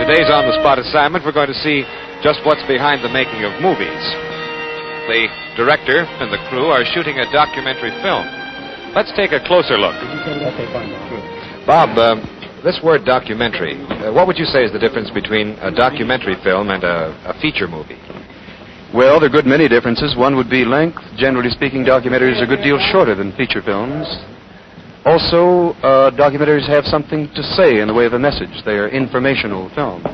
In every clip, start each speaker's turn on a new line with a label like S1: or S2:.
S1: today's on-the-spot assignment, we're going to see just what's behind the making of movies. The director and the crew are shooting a documentary film. Let's take a closer look. Bob, this word documentary, what would you say is the difference between a documentary film and a feature movie?
S2: Well, there are a good many differences. One would be length. Generally speaking, documentaries are a good deal shorter than feature films. Also, documentaries have something to say in the way of a message. They are informational films.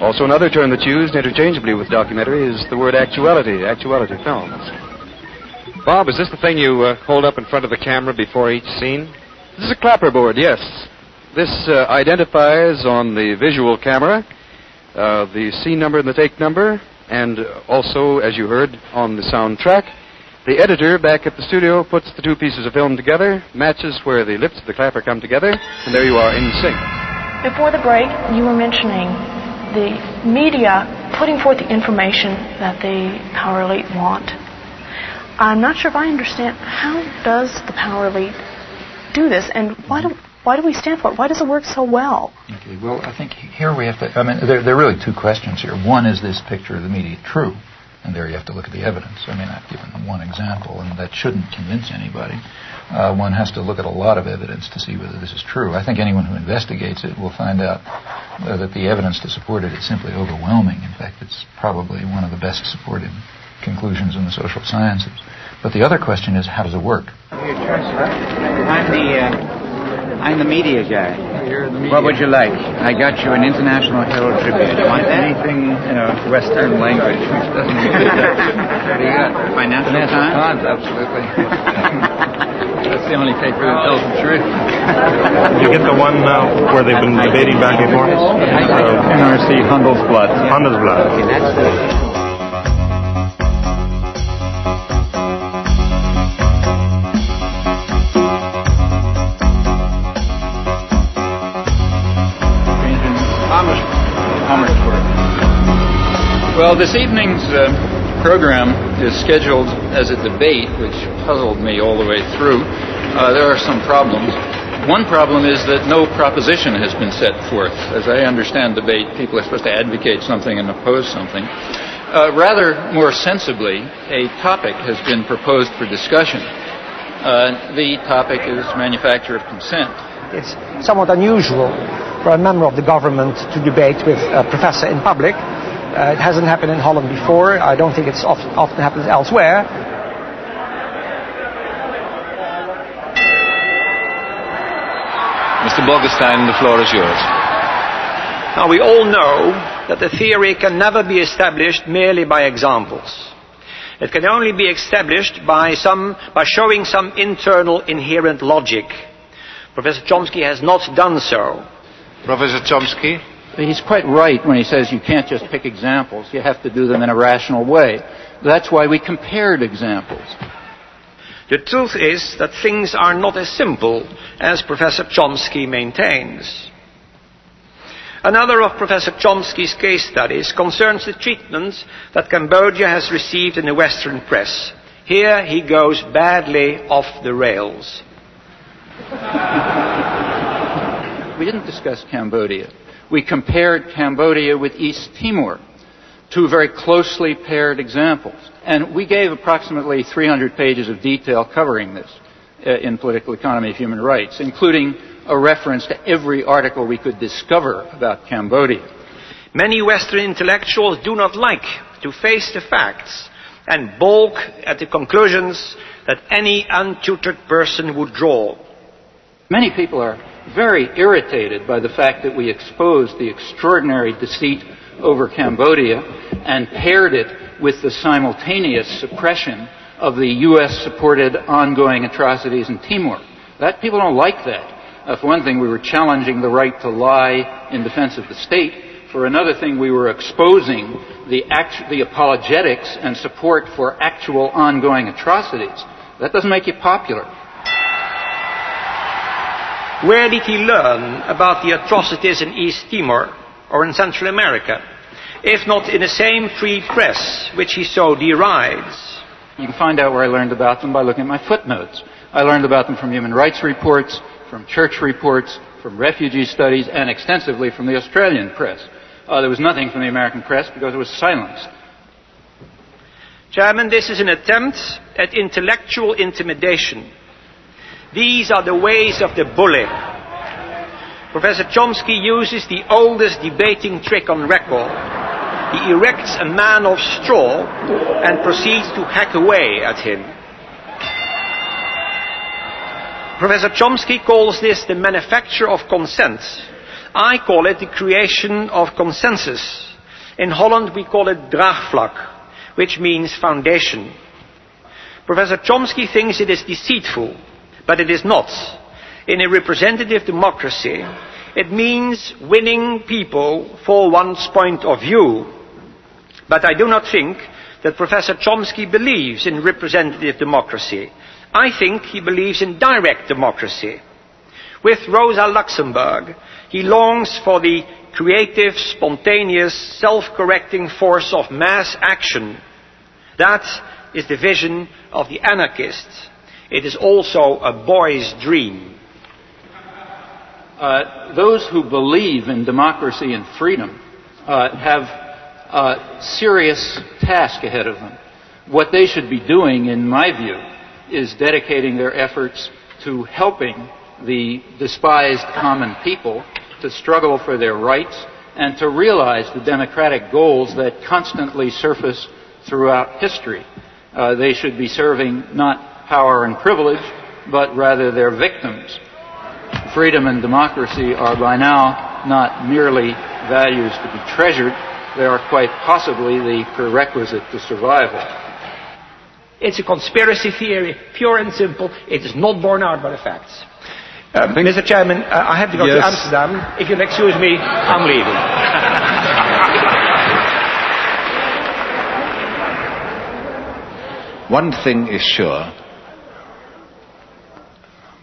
S2: Also, another term that's used interchangeably with documentary is the word actuality films.
S1: Bob, is this the thing you hold up in front of the camera before each scene?
S2: This is a clapperboard, yes. This identifies on the visual camera the scene number and the take number, and also, as you heard, on the soundtrack. The editor back at the studio puts the two pieces of film together, matches where the lips of the clapper come together, and there you are in sync.
S3: Before the break, you were mentioning the media putting forth the information that the power elite want. I'm not sure if I understand, how does the power elite do this, and why do we stand for it? Why does it work so well?
S4: Okay, well, I think here we have to, there are really two questions here. One, is this picture of the media true? And there you have to look at the evidence. I've given one example, and that shouldn't convince anybody. One has to look at a lot of evidence to see whether this is true. I think anyone who investigates it will find out that the evidence to support it is simply overwhelming. In fact, it's probably one of the best supported conclusions in the social sciences. But the other question is, how does it work?
S5: I'm the media guy. What would you like? I got you an International Herald Tribune. You want that?
S6: Anything in a Western language which doesn't use that.
S5: What do you got? Financial Times?
S6: Absolutely. That's the only paper that tells the truth.
S7: Did you get the one where they've been debating back and forth?
S6: NRC Handelsblad.
S7: Handelsblad.
S5: Okay, that's the...
S4: Well, this evening's program is scheduled as a debate, which puzzled me all the way through. There are some problems. One problem is that no proposition has been set forth. As I understand debate, people are supposed to advocate something and oppose something. Rather more sensibly, a topic has been proposed for discussion. The topic is manufacture of consent.
S8: It's somewhat unusual for a member of the government to debate with a professor in public. It hasn't happened in Holland before. I don't think it's often happens elsewhere.
S9: Mr. Bogenstein, the floor is yours.
S10: Now, we all know that the theory can never be established merely by examples. It can only be established by showing some internal inherent logic. Professor Chomsky has not done so.
S9: Professor Chomsky?
S4: He's quite right when he says you can't just pick examples. You have to do them in a rational way. That's why we compared examples.
S10: The truth is that things are not as simple as Professor Chomsky maintains. Another of Professor Chomsky's case studies concerns the treatment that Cambodia has received in the Western press. Here he goes badly off the rails.
S4: We didn't discuss Cambodia. We compared Cambodia with East Timor, two very closely paired examples. And we gave approximately 300 pages of detail covering this in Political Economy of Human Rights, including a reference to every article we could discover about Cambodia.
S10: Many Western intellectuals do not like to face the facts and balk at the conclusions that any untutored person would draw.
S4: Many people are very irritated by the fact that we exposed the extraordinary deceit over Cambodia and paired it with the simultaneous suppression of the U.S.-supported ongoing atrocities in Timor. People don't like that. For one thing, we were challenging the right to lie in defense of the state. For another thing, we were exposing the apologetics and support for actual ongoing atrocities. That doesn't make you popular.
S10: Where did he learn about the atrocities in East Timor or in Central America, if not in the same free press which he so derides?
S4: You can find out where I learned about them by looking at my footnotes. I learned about them from human rights reports, from church reports, from refugee studies, and extensively from the Australian press. there was nothing from the American press because it was silenced.
S10: Chairman, this is an attempt at intellectual intimidation. These are the ways of the bully. Professor Chomsky uses the oldest debating trick on record. He erects a man of straw and proceeds to hack away at him. Professor Chomsky calls this the manufacture of consent. I call it the creation of consensus. In Holland we call it draagvlak, which means foundation. Professor Chomsky thinks it is deceitful, but it is not. In a representative democracy, it means winning people for one's point of view. But I do not think that Professor Chomsky believes in representative democracy. I think he believes in direct democracy. With Rosa Luxemburg, he longs for the creative, spontaneous, self-correcting force of mass action. That is the vision of the anarchist. It is also a boy's dream.
S4: Those who believe in democracy and freedom have a serious task ahead of them. What they should be doing, in my view, is dedicating their efforts to helping the despised common people to struggle for their rights and to realize the democratic goals that constantly surface throughout history. They should be serving not power and privilege, but rather their victims. Freedom and democracy are by now not merely values to be treasured, they are quite possibly the prerequisite to survival.
S10: It's a conspiracy theory, pure and simple. It is not borne out by the facts. Mr. Chairman, I have to go to Amsterdam. If you'll excuse me, I'm leaving.
S9: One thing is sure.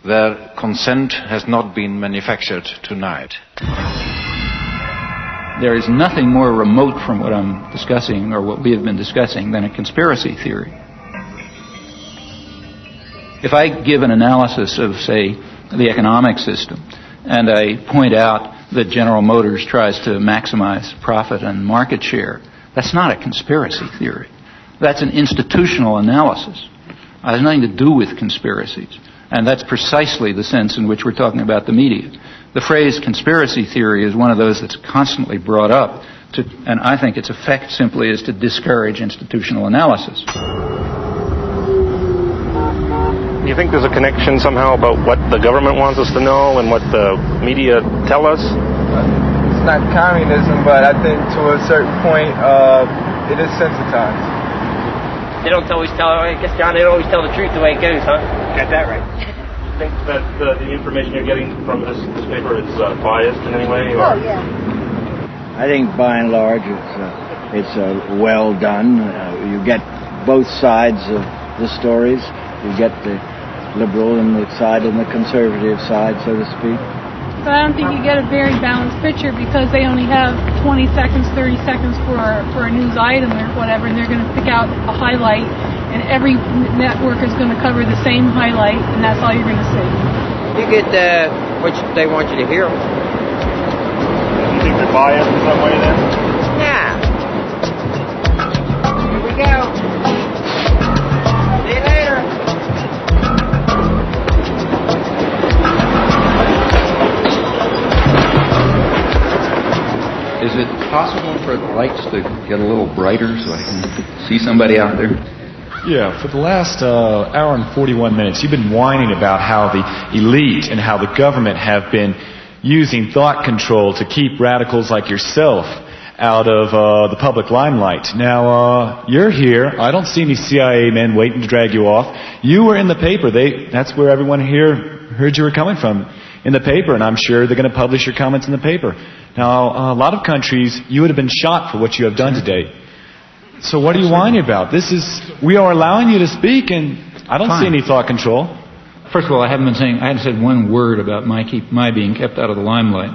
S9: Their consent has not been manufactured tonight.
S4: There is nothing more remote from what I'm discussing, or what we have been discussing, than a conspiracy theory. If I give an analysis of, say, the economic system, and I point out that General Motors tries to maximize profit and market share, that's not a conspiracy theory. That's an institutional analysis. It has nothing to do with conspiracies. And that's precisely the sense in which we're talking about the media. The phrase conspiracy theory is one of those that's constantly brought up, and I think its effect simply is to discourage institutional analysis.
S7: Do you think there's a connection somehow about what the government wants us to know and what the media tell us?
S11: It's not communism, but I think to a certain point, it is sensitized.
S12: They don't always tell, I guess, John, they don't always tell the truth the way it goes, huh? Got that right.
S7: Do you think that the information you're getting from this paper is biased in any way? Or?
S13: Oh, yeah. I think by and large it's well done. You get both sides of the stories. You get the liberal and the side and the conservative side, so to speak.
S14: But I don't think you get a very balanced picture because they only have 20 seconds, 30 seconds for a news item or whatever, and they're going to pick out a highlight, and every network is going to cover the same highlight, and that's all you're going to see.
S12: You get what they want you to hear.
S7: You think they're biased in some way then?
S12: Yeah. Here we go. See you later.
S15: Is it possible for the lights to get a little brighter so I can see somebody out there?
S16: Yeah, for the last hour and 41 minutes, you've been whining about how the elite and how the government have been using thought control to keep radicals like yourself out of the public limelight. Now, you're here. I don't see any CIA men waiting to drag you off. You were in the paper. That's where everyone here heard you were coming from, in the paper, and I'm sure they're going to publish your comments in the paper. Now, a lot of countries, you would have been shot for what you have done today. So what are you whining about? We are allowing you to speak, and I don't see any thought control.
S4: First of all, I haven't said one word about my being kept out of the limelight.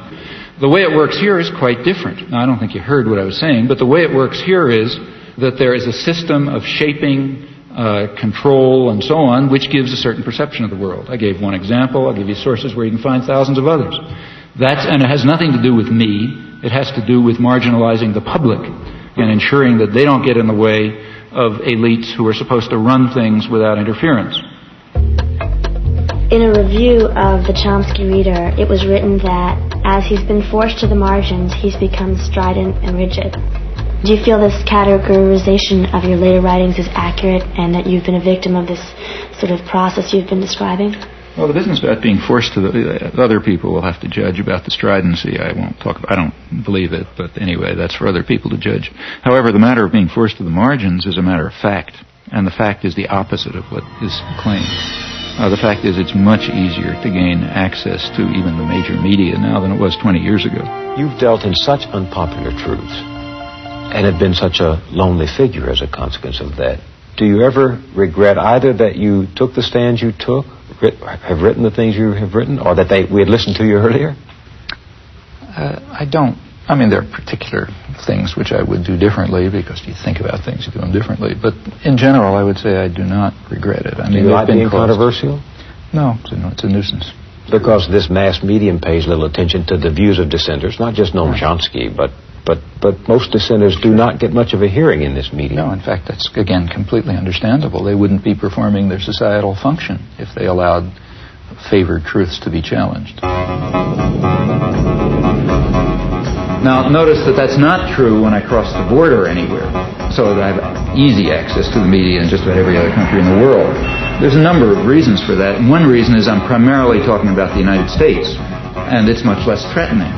S4: The way it works here is quite different. Now, I don't think you heard what I was saying, but the way it works here is that there is a system of shaping, control, and so on, which gives a certain perception of the world. I gave one example. I'll give you sources where you can find thousands of others. And it has nothing to do with me. It has to do with marginalizing the public and ensuring that they don't get in the way of elites who are supposed to run things without interference.
S17: In a review of the Chomsky Reader, it was written that as he's been forced to the margins, he's become strident and rigid. Do you feel this categorization of your later writings is accurate and that you've been a victim of this sort of process you've been describing?
S4: Well, the business about being forced to other people will have to judge about the stridency. I don't believe it, but anyway, that's for other people to judge. However, the matter of being forced to the margins is a matter of fact, and the fact is the opposite of what is claimed. The fact is it's much easier to gain access to even the major media now than it was 20 years ago.
S18: You've dealt in such unpopular truths and have been such a lonely figure as a consequence of that. Do you ever regret either that you took the stands you took, have written the things you have written, or that we had listened to you earlier?
S4: I don't. I mean, there are particular things which I would do differently because you think about things, you do them differently. But in general, I would say I do not regret it. I mean,
S18: do you like being controversial?
S4: No, it's a nuisance.
S18: Because this mass medium pays little attention to the views of dissenters, not just Noam Chomsky, but most dissenters do not get much of a hearing in this medium.
S4: No, in fact, that's, again, completely understandable. They wouldn't be performing their societal function if they allowed favored truths to be challenged. Now, notice that that's not true when I cross the border anywhere, so that I have easy access to the media in just about every other country in the world. There's a number of reasons for that, and one reason is I'm primarily talking about the United States, and it's much less threatening.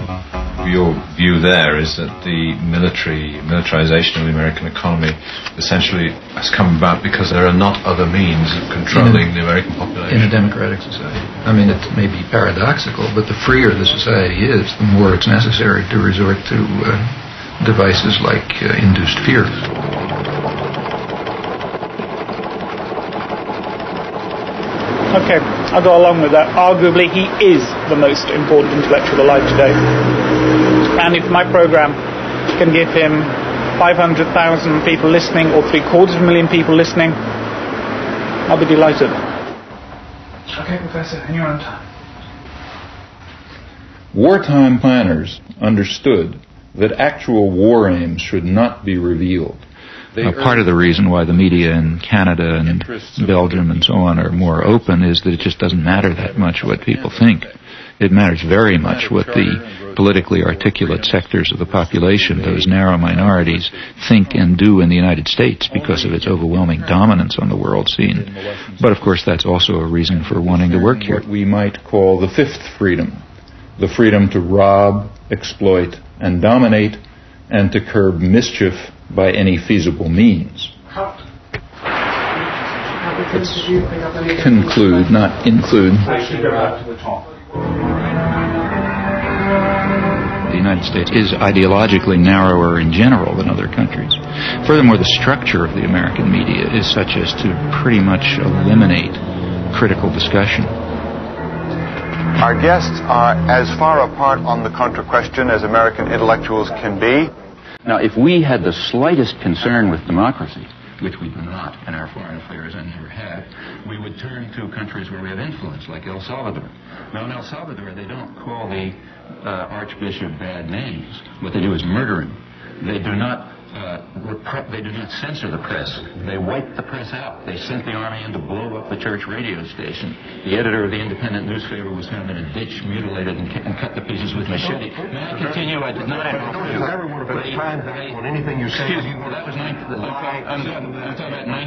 S19: Your view there is that the militarization of the American economy essentially has come about because there are not other means of controlling the American population.
S4: In a democratic society. I mean, it may be paradoxical, but the freer the society is, the more it's necessary to resort to devices like induced fear.
S20: Okay, I'll go along with that. Arguably, he is the most important intellectual alive today. And if my program can give him 500,000 people listening or 750,000 people listening, I'll be delighted. Okay, Professor, and you're on time.
S4: Wartime planners understood that actual war aims should not be revealed. Part of the reason why the media in Canada and Belgium and so on are more open is that it just doesn't matter that much what people think. It matters very much what the politically articulate sectors of the population, those narrow minorities, think and do in the United States because of its overwhelming dominance on the world scene. But of course that's also a reason for wanting to work here. What we might call the fifth freedom, the freedom to rob, exploit, and dominate, and to curb mischief by any feasible means. Let's conclude, not include. The United States is ideologically narrower in general than other countries. Furthermore, the structure of the American media is such as to pretty much eliminate critical discussion.
S21: Our guests are as far apart on the contra question as American intellectuals can be.
S4: Now, if we had the slightest concern with democracy, which we do not in our foreign affairs and never have, we would turn to countries where we have influence, like El Salvador. Now, in El Salvador, they don't call the archbishop bad names. What they do is murder him. They do not censor the press. They wipe the press out. They sent the army in to blow up the church radio station. The editor of the independent newspaper was found in a ditch, mutilated and cut to pieces with machete. May I continue? I did not interrupt you.
S21: I never would have time on anything you say.
S4: Excuse me. Well, that was I'm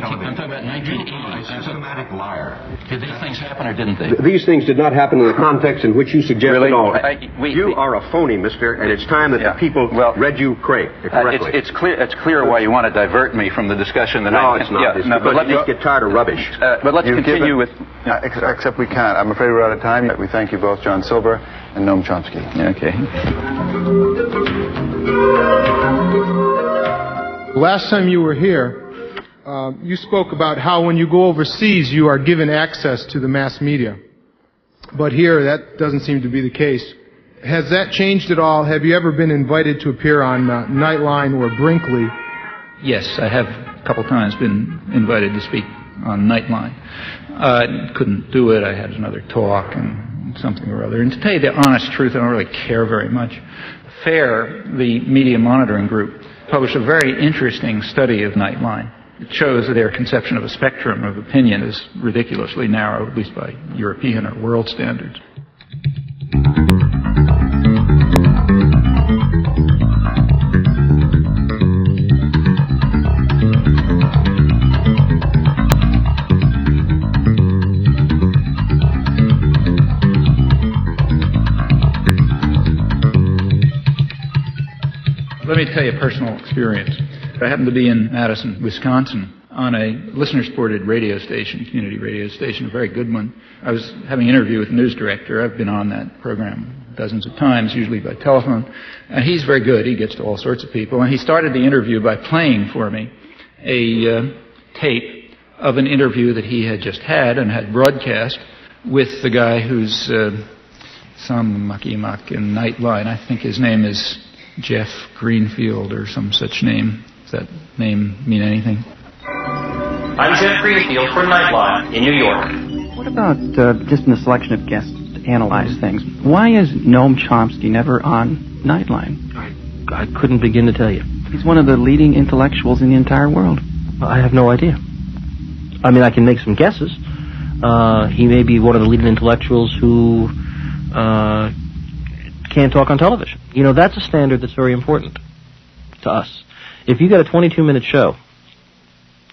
S4: talking about 1980.
S21: A systematic liar.
S4: Did these things happen or didn't they?
S21: These things did not happen in the context in which you suggest at all. You are a phony, mister, and it's time that the people read you correctly.
S4: It's clear why you want to divert me from the discussion that
S21: it's not. But let me get tired of rubbish.
S4: But let's continue with...
S21: Except we can't. I'm afraid we're out of time. We thank you both, John Silver and Noam Chomsky.
S4: Okay.
S22: Last time you were here, you spoke about how when you go overseas, you are given access to the mass media. But here, that doesn't seem to be the case. Has that changed at all? Have you ever been invited to appear on Nightline or Brinkley?
S4: Yes, I have a couple times been invited to speak on Nightline. I couldn't do it. I had another talk and something or other. And to tell you the honest truth, I don't really care very much. The FAIR, the media monitoring group, published a very interesting study of Nightline. It shows that their conception of a spectrum of opinion is ridiculously narrow, at least by European or world standards. Let me tell you a personal experience. I happened to be in Madison, Wisconsin, on a listener-supported radio station, community radio station, a very good one. I was having an interview with the news director. I've been on that program dozens of times, usually by telephone. And he's very good. He gets to all sorts of people. And he started the interview by playing for me a tape of an interview that he had just had and had broadcast with the guy who's some mucky-muck in Nightline. I think his name is Jeff Greenfield or some such name. Does that name mean anything?
S1: I'm Jeff Greenfield for Nightline in New York.
S2: What about just in the selection of guests to analyze things? Why is Noam Chomsky never on Nightline?
S23: I couldn't begin to tell you.
S2: He's one of the leading intellectuals in the entire world.
S23: I have no idea. I mean, I can make some guesses. He may be one of the leading intellectuals who can't talk on television. You know, that's a standard that's very important to us. If you got a 22-minute show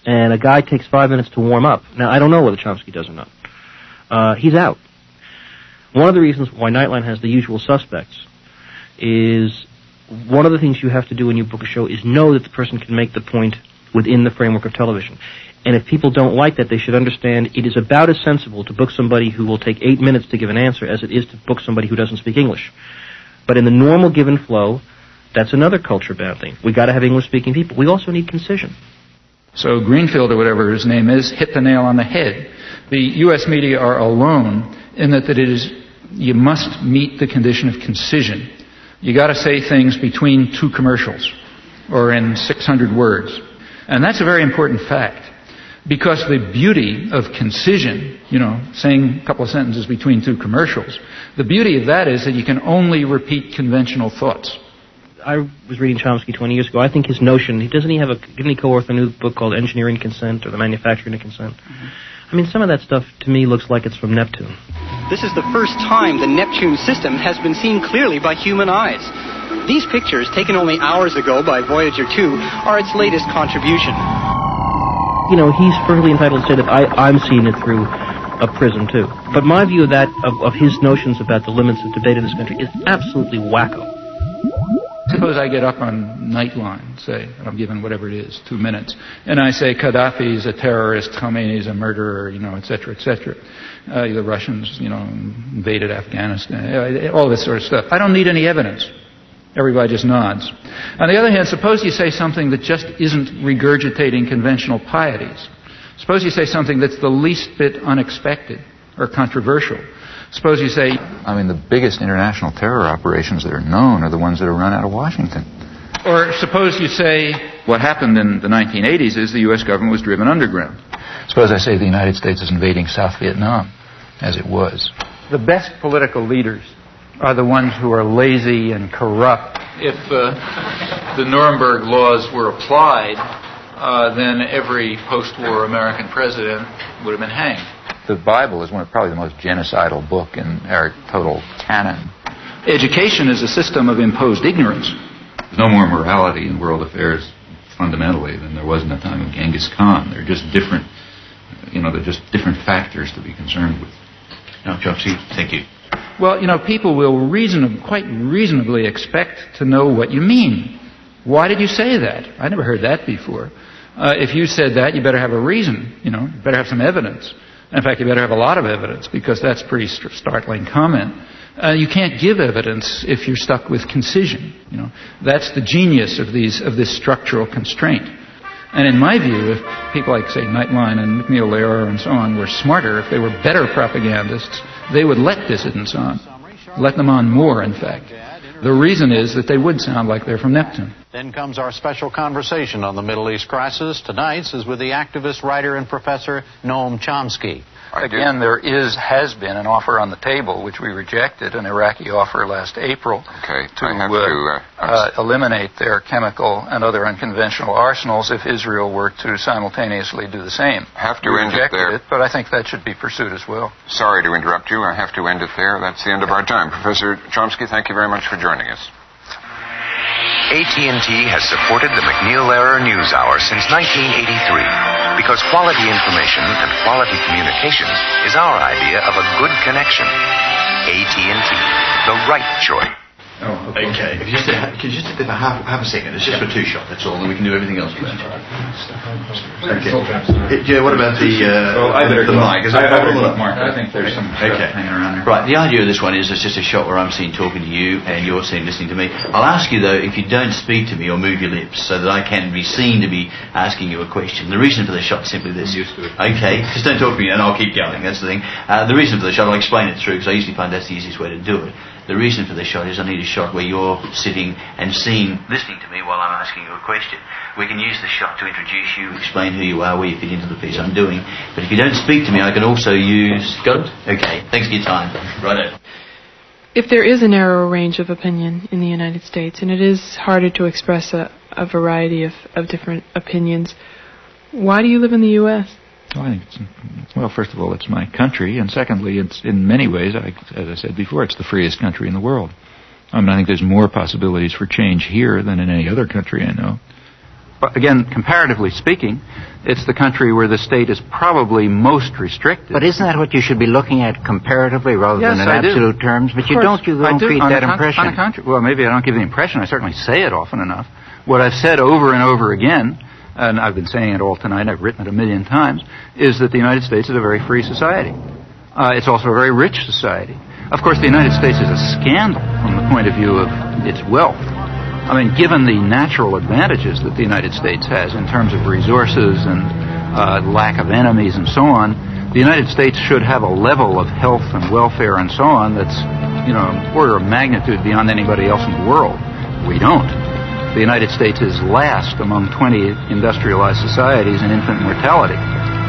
S23: and a guy takes 5 minutes to warm up, now I don't know whether Chomsky does or not, he's out. One of the reasons why Nightline has the usual suspects is one of the things you have to do when you book a show is know that the person can make the point within the framework of television. And if people don't like that, they should understand it is about as sensible to book somebody who will take 8 minutes to give an answer as it is to book somebody who doesn't speak English. But in the normal given flow, that's another culture-bound thing. We got to have English-speaking people. We also need concision.
S4: So Greenfield, or whatever his name is, hit the nail on the head. The U.S. media are alone in that it is, you must meet the condition of concision. You got to say things between two commercials, or in 600 words. And that's a very important fact. Because the beauty of concision, you know, saying a couple of sentences between two commercials, the beauty of that is that you can only repeat conventional thoughts.
S23: I was reading Chomsky 20 years ago. I think his notion, didn't he co-author a new book called Engineering Consent or The Manufacturing of Consent? I mean, some of that stuff to me looks like it's from Neptune.
S24: This is the first time the Neptune system has been seen clearly by human eyes. These pictures, taken only hours ago by Voyager 2, are its latest contribution.
S23: You know, he's perfectly entitled to say that I'm seeing it through a prism, too. But my view of that, of his notions about the limits of debate in this country, is absolutely wacko.
S4: Suppose I get up on Nightline, say, and I'm given whatever it is, 2 minutes, and I say Gaddafi is a terrorist, Khomeini is a murderer, you know, et cetera, et cetera. The Russians, you know, invaded Afghanistan, all this sort of stuff. I don't need any evidence. Everybody just nods. On the other hand, suppose you say something that just isn't regurgitating conventional pieties. Suppose you say something that's the least bit unexpected or controversial. Suppose you say,
S9: I mean, the biggest international terror operations that are known are the ones that are run out of Washington.
S4: Or suppose you say, what happened in the 1980s is the U.S. government was driven underground.
S9: Suppose I say the United States is invading South Vietnam, as it was.
S4: The best political leaders are the ones who are lazy and corrupt. If the Nuremberg laws were applied, then every post-war American president would have been hanged.
S9: The Bible is probably the most genocidal book in our total canon.
S4: Education is a system of imposed ignorance.
S15: There's no more morality in world affairs fundamentally than there was in the time of Genghis Khan. They're just different, they're just different factors to be concerned with. Now, Chomsky, thank you.
S4: Well, people will quite reasonably expect to know what you mean. Why did you say that? I never heard that before. If you said that, you better have a reason. You better have some evidence. In fact, you better have a lot of evidence, because that's a pretty startling comment. You can't give evidence if you're stuck with concision. That's the genius of this structural constraint. And in my view, if people like, say, Nightline and McNeil Lehrer and so on were smarter, if they were better propagandists, they would let dissidents on. Let them on more, in fact. The reason is that they would sound like they're from Neptune.
S25: Then comes our special conversation on the Middle East crisis. Tonight's is with the activist, writer, and professor Noam Chomsky.
S3: Again, there has been an offer on the table, which we rejected, an Iraqi offer last April, to eliminate their chemical and other unconventional arsenals if Israel were to simultaneously do the same.
S5: We rejected it,
S3: but I think that should be pursued as well.
S5: Sorry to interrupt you. I have to end it there. That's the end of our time. Professor Chomsky, thank you very much for joining us.
S6: AT&T has supported the McNeil-Lehrer NewsHour since 1983 because quality information and quality communications is our idea of a good connection. AT&T, the right choice.
S15: Oh, okay. If you just sit there for half a second, it's just for two shot, that's all, and we can do everything else. Okay. Yeah, what about the mic?
S4: Mark, I think there's some hanging around there.
S15: Right, the idea of this one is it's just a shot where I'm seen talking to you and you're seen listening to me. I'll ask you, though, if you don't speak to me or move your lips so that I can be seen to be asking you a question. The reason for the shot is simply this. Okay, just don't talk to me and I'll keep going, that's the thing. The reason for the shot, I'll explain it through because I usually find that's the easiest way to do it. The reason for the shot is I need a shot where you're sitting and listening to me while I'm asking you a question. We can use the shot to introduce you, explain who you are, where you fit into the piece I'm doing. But if you don't speak to me, I can also use... Got it? Okay, thanks for your time. Righto.
S8: If there is a narrower range of opinion in the United States, and it is harder to express a variety of different opinions, why do you live in the U.S.?
S15: Well, I think well, first of all, it's my country, and secondly, it's in many ways, as I said before, it's the freest country in the world. I mean, I think there's more possibilities for change here than in any other country I know.
S2: But again, comparatively speaking, it's the country where the state is probably most restricted.
S10: But isn't that what you should be looking at comparatively rather than in absolute terms? But you don't create that impression.
S2: On the contrary, well, maybe I don't give the impression. I certainly say it often enough. What I've said over and over again, and I've been saying it all tonight, I've written it 1,000,000 times, is that the United States is a very free society. It's also a very rich society. Of course, the United States is a scandal from the point of view of its wealth. I mean, given the natural advantages that the United States has in terms of resources and lack of enemies and so on, the United States should have a level of health and welfare and so on that's, order of magnitude beyond anybody else in the world. We don't. The United States is last among 20 industrialized societies in infant mortality.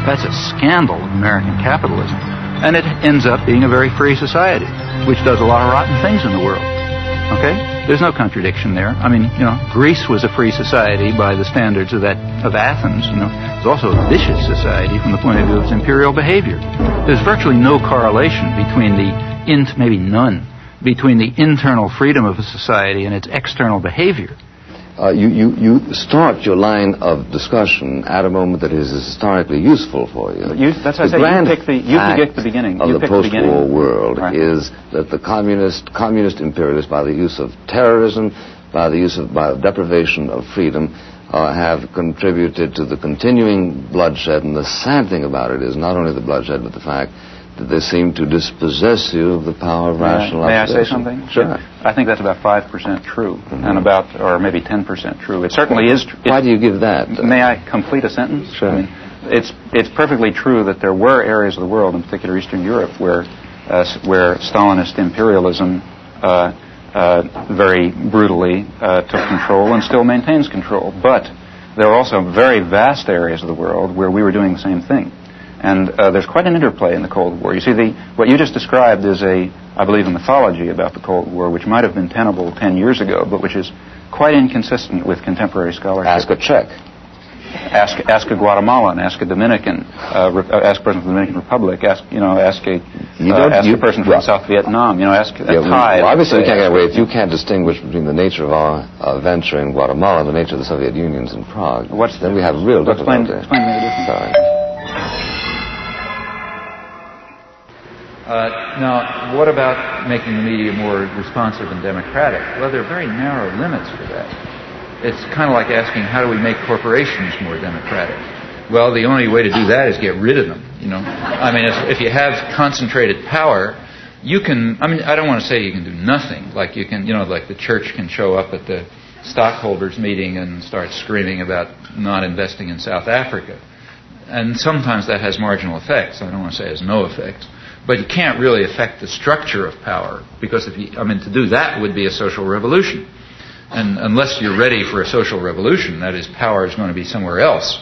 S2: That's a scandal of American capitalism. And it ends up being a very free society, which does a lot of rotten things in the world. Okay? There's no contradiction there. I mean, Greece was a free society by the standards of Athens. It was also a vicious society from the point of view of its imperial behavior. There's virtually no correlation between maybe none, between the internal freedom of a society and its external behavior.
S26: You start your line of discussion at a moment that is historically useful for you.
S2: That's why I say you pick the beginning.
S26: Of the post-war world is that the communist imperialists, by the use of terrorism, by deprivation of freedom, have contributed to the continuing bloodshed. And the sad thing about it is not only the bloodshed, but the fact that they seem to dispossess you of the power of rational observation.
S2: May I say something?
S26: Sure.
S2: I think that's about 5% true, and or maybe 10% true. It certainly is.
S26: Why do you give that?
S2: May I complete a sentence?
S26: Sure.
S2: I mean, it's perfectly true that there were areas of the world, in particular Eastern Europe, where Stalinist imperialism very brutally took control and still maintains control. But there are also very vast areas of the world where we were doing the same thing. And there's quite an interplay in the Cold War. You see, what you just described is I believe, a mythology about the Cold War, which might have been tenable 10 years ago, but which is quite inconsistent with contemporary scholarship.
S26: Ask a Czech.
S2: Ask a Guatemalan. Ask a Dominican. Ask a person from the Dominican Republic. Ask a person from South Vietnam. Ask a Thai.
S26: Obviously, we can't get away. If you can't distinguish between the nature of our venture in Guatemala and the nature of the Soviet Union's in Prague, then we have real difficulty.
S2: Explain me the difference.
S3: Now, what about making the media more responsive and democratic? Well, there are very narrow limits for that. It's kind of like asking, how do we make corporations more democratic? Well, the only way to do that is get rid of them, I mean, if you have concentrated power, you can, I don't want to say you can do nothing. Like you can, like the church can show up at the stockholders meeting and start screaming about not investing in South Africa. And sometimes that has marginal effects. I don't want to say it has no effects. But you can't really affect the structure of power, because to do that would be a social revolution. And unless you're ready for a social revolution, that is, power is going to be somewhere else,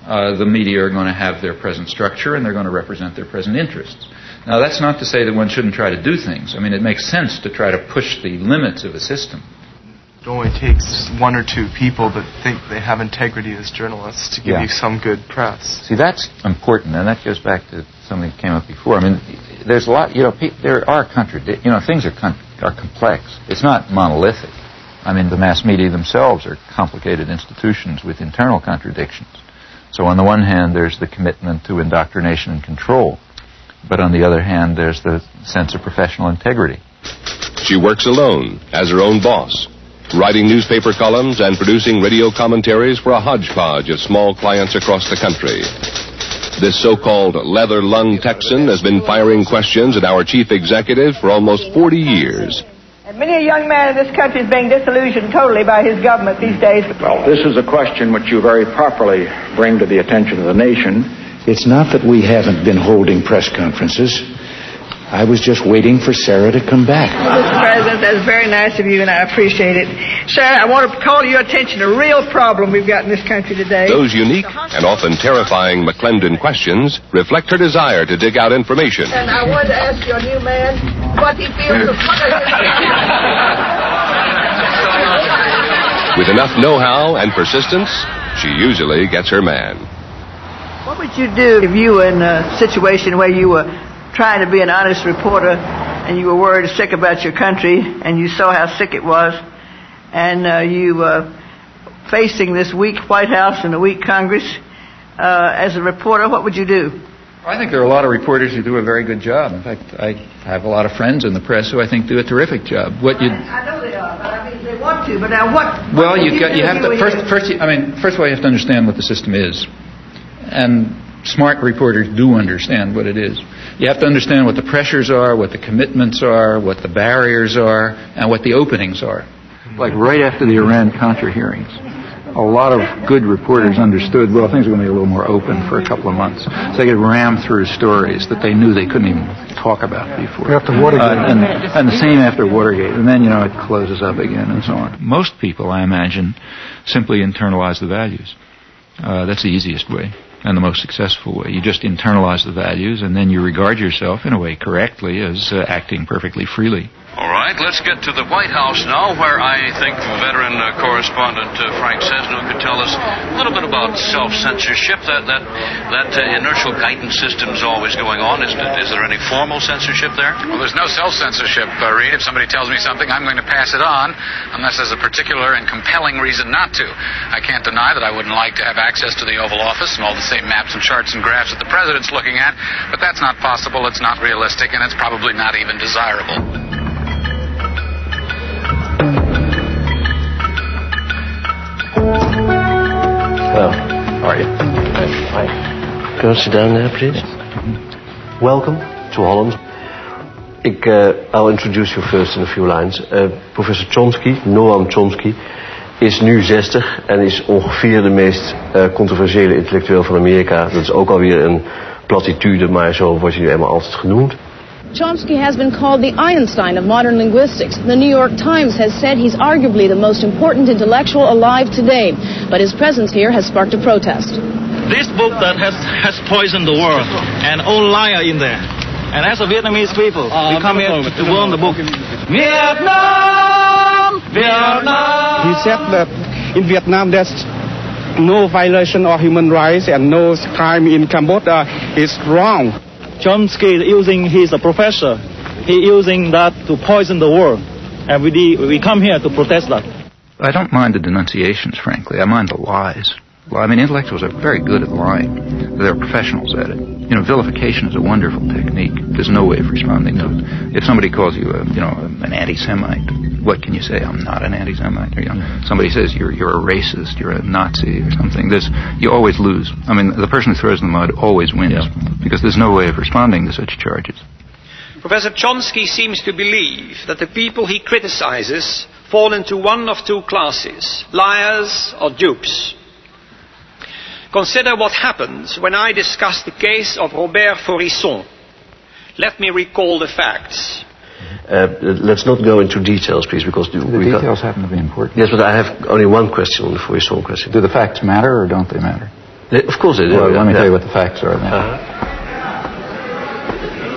S2: the media are going to have their present structure and they're going to represent their present interests. Now, that's not to say that one shouldn't try to do things. I mean, it makes sense to try to push the limits of a system.
S7: It only takes one or two people that think they have integrity as journalists to give you some good press.
S3: See, that's important, and that goes back to something that came up before. I mean, there's a lot, there are things are complex. It's not monolithic. I mean, the mass media themselves are complicated institutions with internal contradictions. So on the one hand, there's the commitment to indoctrination and control. But on the other hand, there's the sense of professional integrity.
S11: She works alone, as her own boss, writing newspaper columns and producing radio commentaries for a hodgepodge of small clients across the country. This so-called leather-lung Texan has been firing questions at our chief executive for almost 40 years.
S12: And many a young man in this country is being disillusioned totally by his government these days.
S13: Well, this is a question which you very properly bring to the attention of the nation. It's not that we haven't been holding press conferences. I was just waiting for Sarah to come back.
S12: Well, Mr. President, that's very nice of you, and I appreciate it. Sarah, I want to call your attention to a real problem we've got in this country today.
S11: Those unique and often terrifying McClendon questions reflect her desire to dig out information.
S12: And I wanted to ask your new man what he feels of...
S11: With enough know-how and persistence, she usually gets her man.
S12: What would you do if you were in a situation where you were trying to be an honest reporter and you were worried sick about your country and you saw how sick it was and you were facing this weak White House and a weak Congress as a reporter? What would you do?
S2: I think there are a lot of reporters who do a very good job. In fact, I have a lot of friends in the press who I think do a terrific job.
S12: I know they are, but I mean they want to. But now what?
S2: Well, you have to first of all you have to understand what the system is. And smart reporters do understand what it is. You have to understand what the pressures are, what the commitments are, what the barriers are, and what the openings are.
S3: Like right after the Iran-Contra hearings, a lot of good reporters understood, well, things are going to be a little more open for a couple of months. So they could ram through stories that they knew they couldn't even talk about before.
S22: After Watergate.
S3: And the same after Watergate. And then, it closes up again and so on. Most people, I imagine, simply internalize the values. That's the easiest way and the most successful way. You just internalize the values, and then you regard yourself, in a way, correctly as acting perfectly freely.
S14: All right, let's get to the White House now, where I think veteran correspondent Frank Sesno could tell us a little bit about self-censorship. That inertial guidance system is always going on. Is there any formal censorship there?
S16: Well, there's no self-censorship, Reed. If somebody tells me something, I'm going to pass it on, unless there's a particular and compelling reason not to. I can't deny that I wouldn't like to have access to the Oval Office and all the same maps and charts and graphs that the president's looking at, but that's not possible, it's not realistic, and it's probably not even desirable.
S27: Hello. How are you? Hi. Can I sit down there, please? Welcome to Holland. I'll introduce you first in a few lines. Professor Chomsky, Noam Chomsky, is nu 60 en is ongeveer de meest controversiële intellectueel van Amerika. Dat is ook alweer een platitude, maar zo wordt hij nu eenmaal altijd genoemd.
S28: Chomsky has been called the Einstein of modern linguistics. The New York Times has said he's arguably the most important intellectual alive today, but his presence here has sparked a protest.
S29: This book that has poisoned the world, and all liar in there. And as a Vietnamese people, we come here to learn the book. Vietnam! Vietnam!
S30: He said that in Vietnam there's no violation of human rights and no crime in Cambodia. It's wrong.
S29: Chomsky he's a professor. He's using that to poison the world. And we come here to protest that.
S2: I don't mind the denunciations, frankly. I mind the lies. Well, I mean, intellectuals are very good at lying. They're professionals at it. Vilification is a wonderful technique. There's no way of responding to it. If somebody calls you, an anti-Semite, what can you say? I'm not an anti-Semite. Somebody says you're a racist, you're a Nazi or something. You always lose. I mean, the person who throws in the mud always wins because there's no way of responding to such charges.
S31: Professor Chomsky seems to believe that the people he criticizes fall into one of two classes, liars or dupes. Consider what happens when I discuss the case of Robert Faurisson. Let me recall the facts.
S27: Let's not go into details, please, because
S3: the details happen to be important.
S27: Yes, but I have only one question on the Faurisson question.
S3: Do the facts matter or don't they matter?
S27: Of course they do.
S2: Well, let me tell you what the facts are then.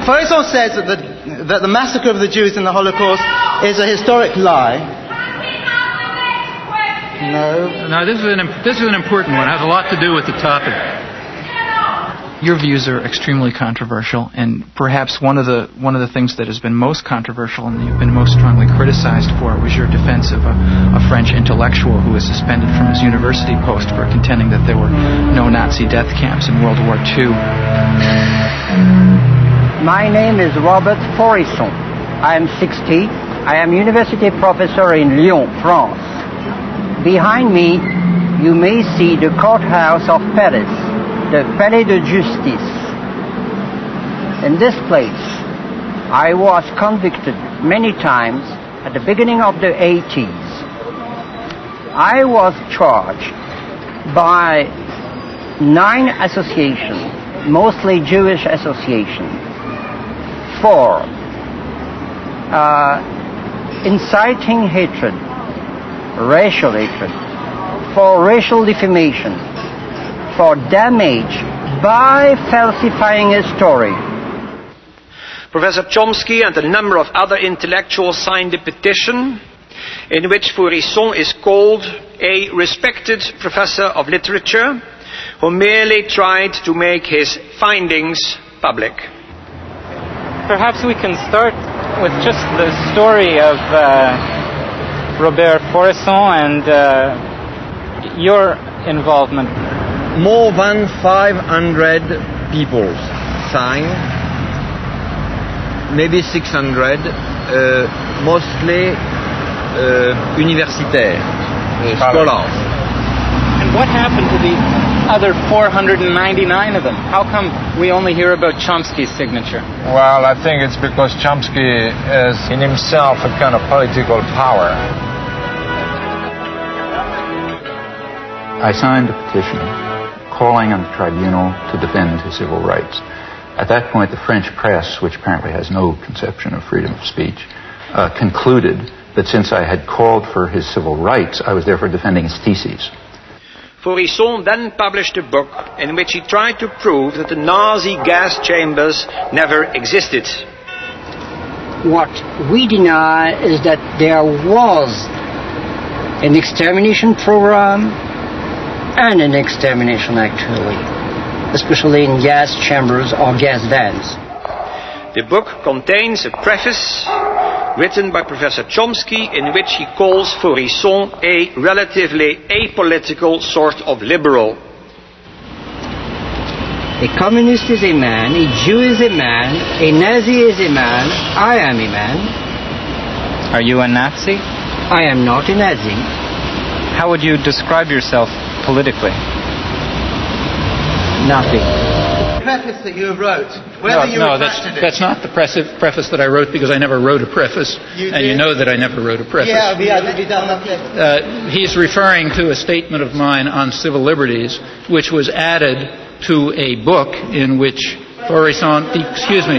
S1: Faurisson says that the massacre of the Jews in the Holocaust is a historic lie.
S4: No, this is an important one. It has a lot to do with the topic.
S5: Your views are extremely controversial, and perhaps one of the things that has been most controversial and you've been most strongly criticized for was your defense of a French intellectual who was suspended from his university post for contending that there were no Nazi death camps in World War II.
S9: My name is Robert Faurisson. I am 60. I am university professor in Lyon, France. Behind me, you may see the courthouse of Paris, the Palais de Justice. In this place, I was convicted many times at the beginning of the 80s. I was charged by 9 associations, mostly Jewish associations, for inciting hatred, racial hatred, for racial defamation, for damage by falsifying a story.
S31: Professor Chomsky and a number of other intellectuals signed a petition in which Faurisson is called a respected professor of literature who merely tried to make his findings public.
S17: Perhaps we can start with just the story of Robert Faurisson and your involvement.
S18: More than 500 people signed, maybe 600, mostly universitaires, scholars.
S17: And what happened to the other 499 of them? How come we only hear about Chomsky's signature?
S19: Well, I think it's because Chomsky is in himself a kind of political power.
S2: I signed a petition calling on the tribunal to defend his civil rights. At that point, the French press, which apparently has no conception of freedom of speech, concluded that since I had called for his civil rights, I was therefore defending his theses.
S31: Faurisson then published a book in which he tried to prove that the Nazi gas chambers never existed.
S9: What we deny is that there was an extermination program and an extermination actually, especially in gas chambers or gas vans.
S31: The book contains a preface written by Professor Chomsky in which he calls Faurisson a relatively apolitical sort of liberal.
S9: A communist is a man, a Jew is a man, a Nazi is a man, I am a man.
S17: Are you a Nazi?
S9: I am not a Nazi.
S17: How would you describe yourself politically?
S9: Nothing.
S1: The preface that you wrote,
S4: that's not the preface that I wrote, because I never wrote a preface, you know that I never wrote a preface.
S1: Yeah, we had to be done up there.
S4: He's referring to a statement of mine on civil liberties, which was added to a book in which Faurisson, excuse me.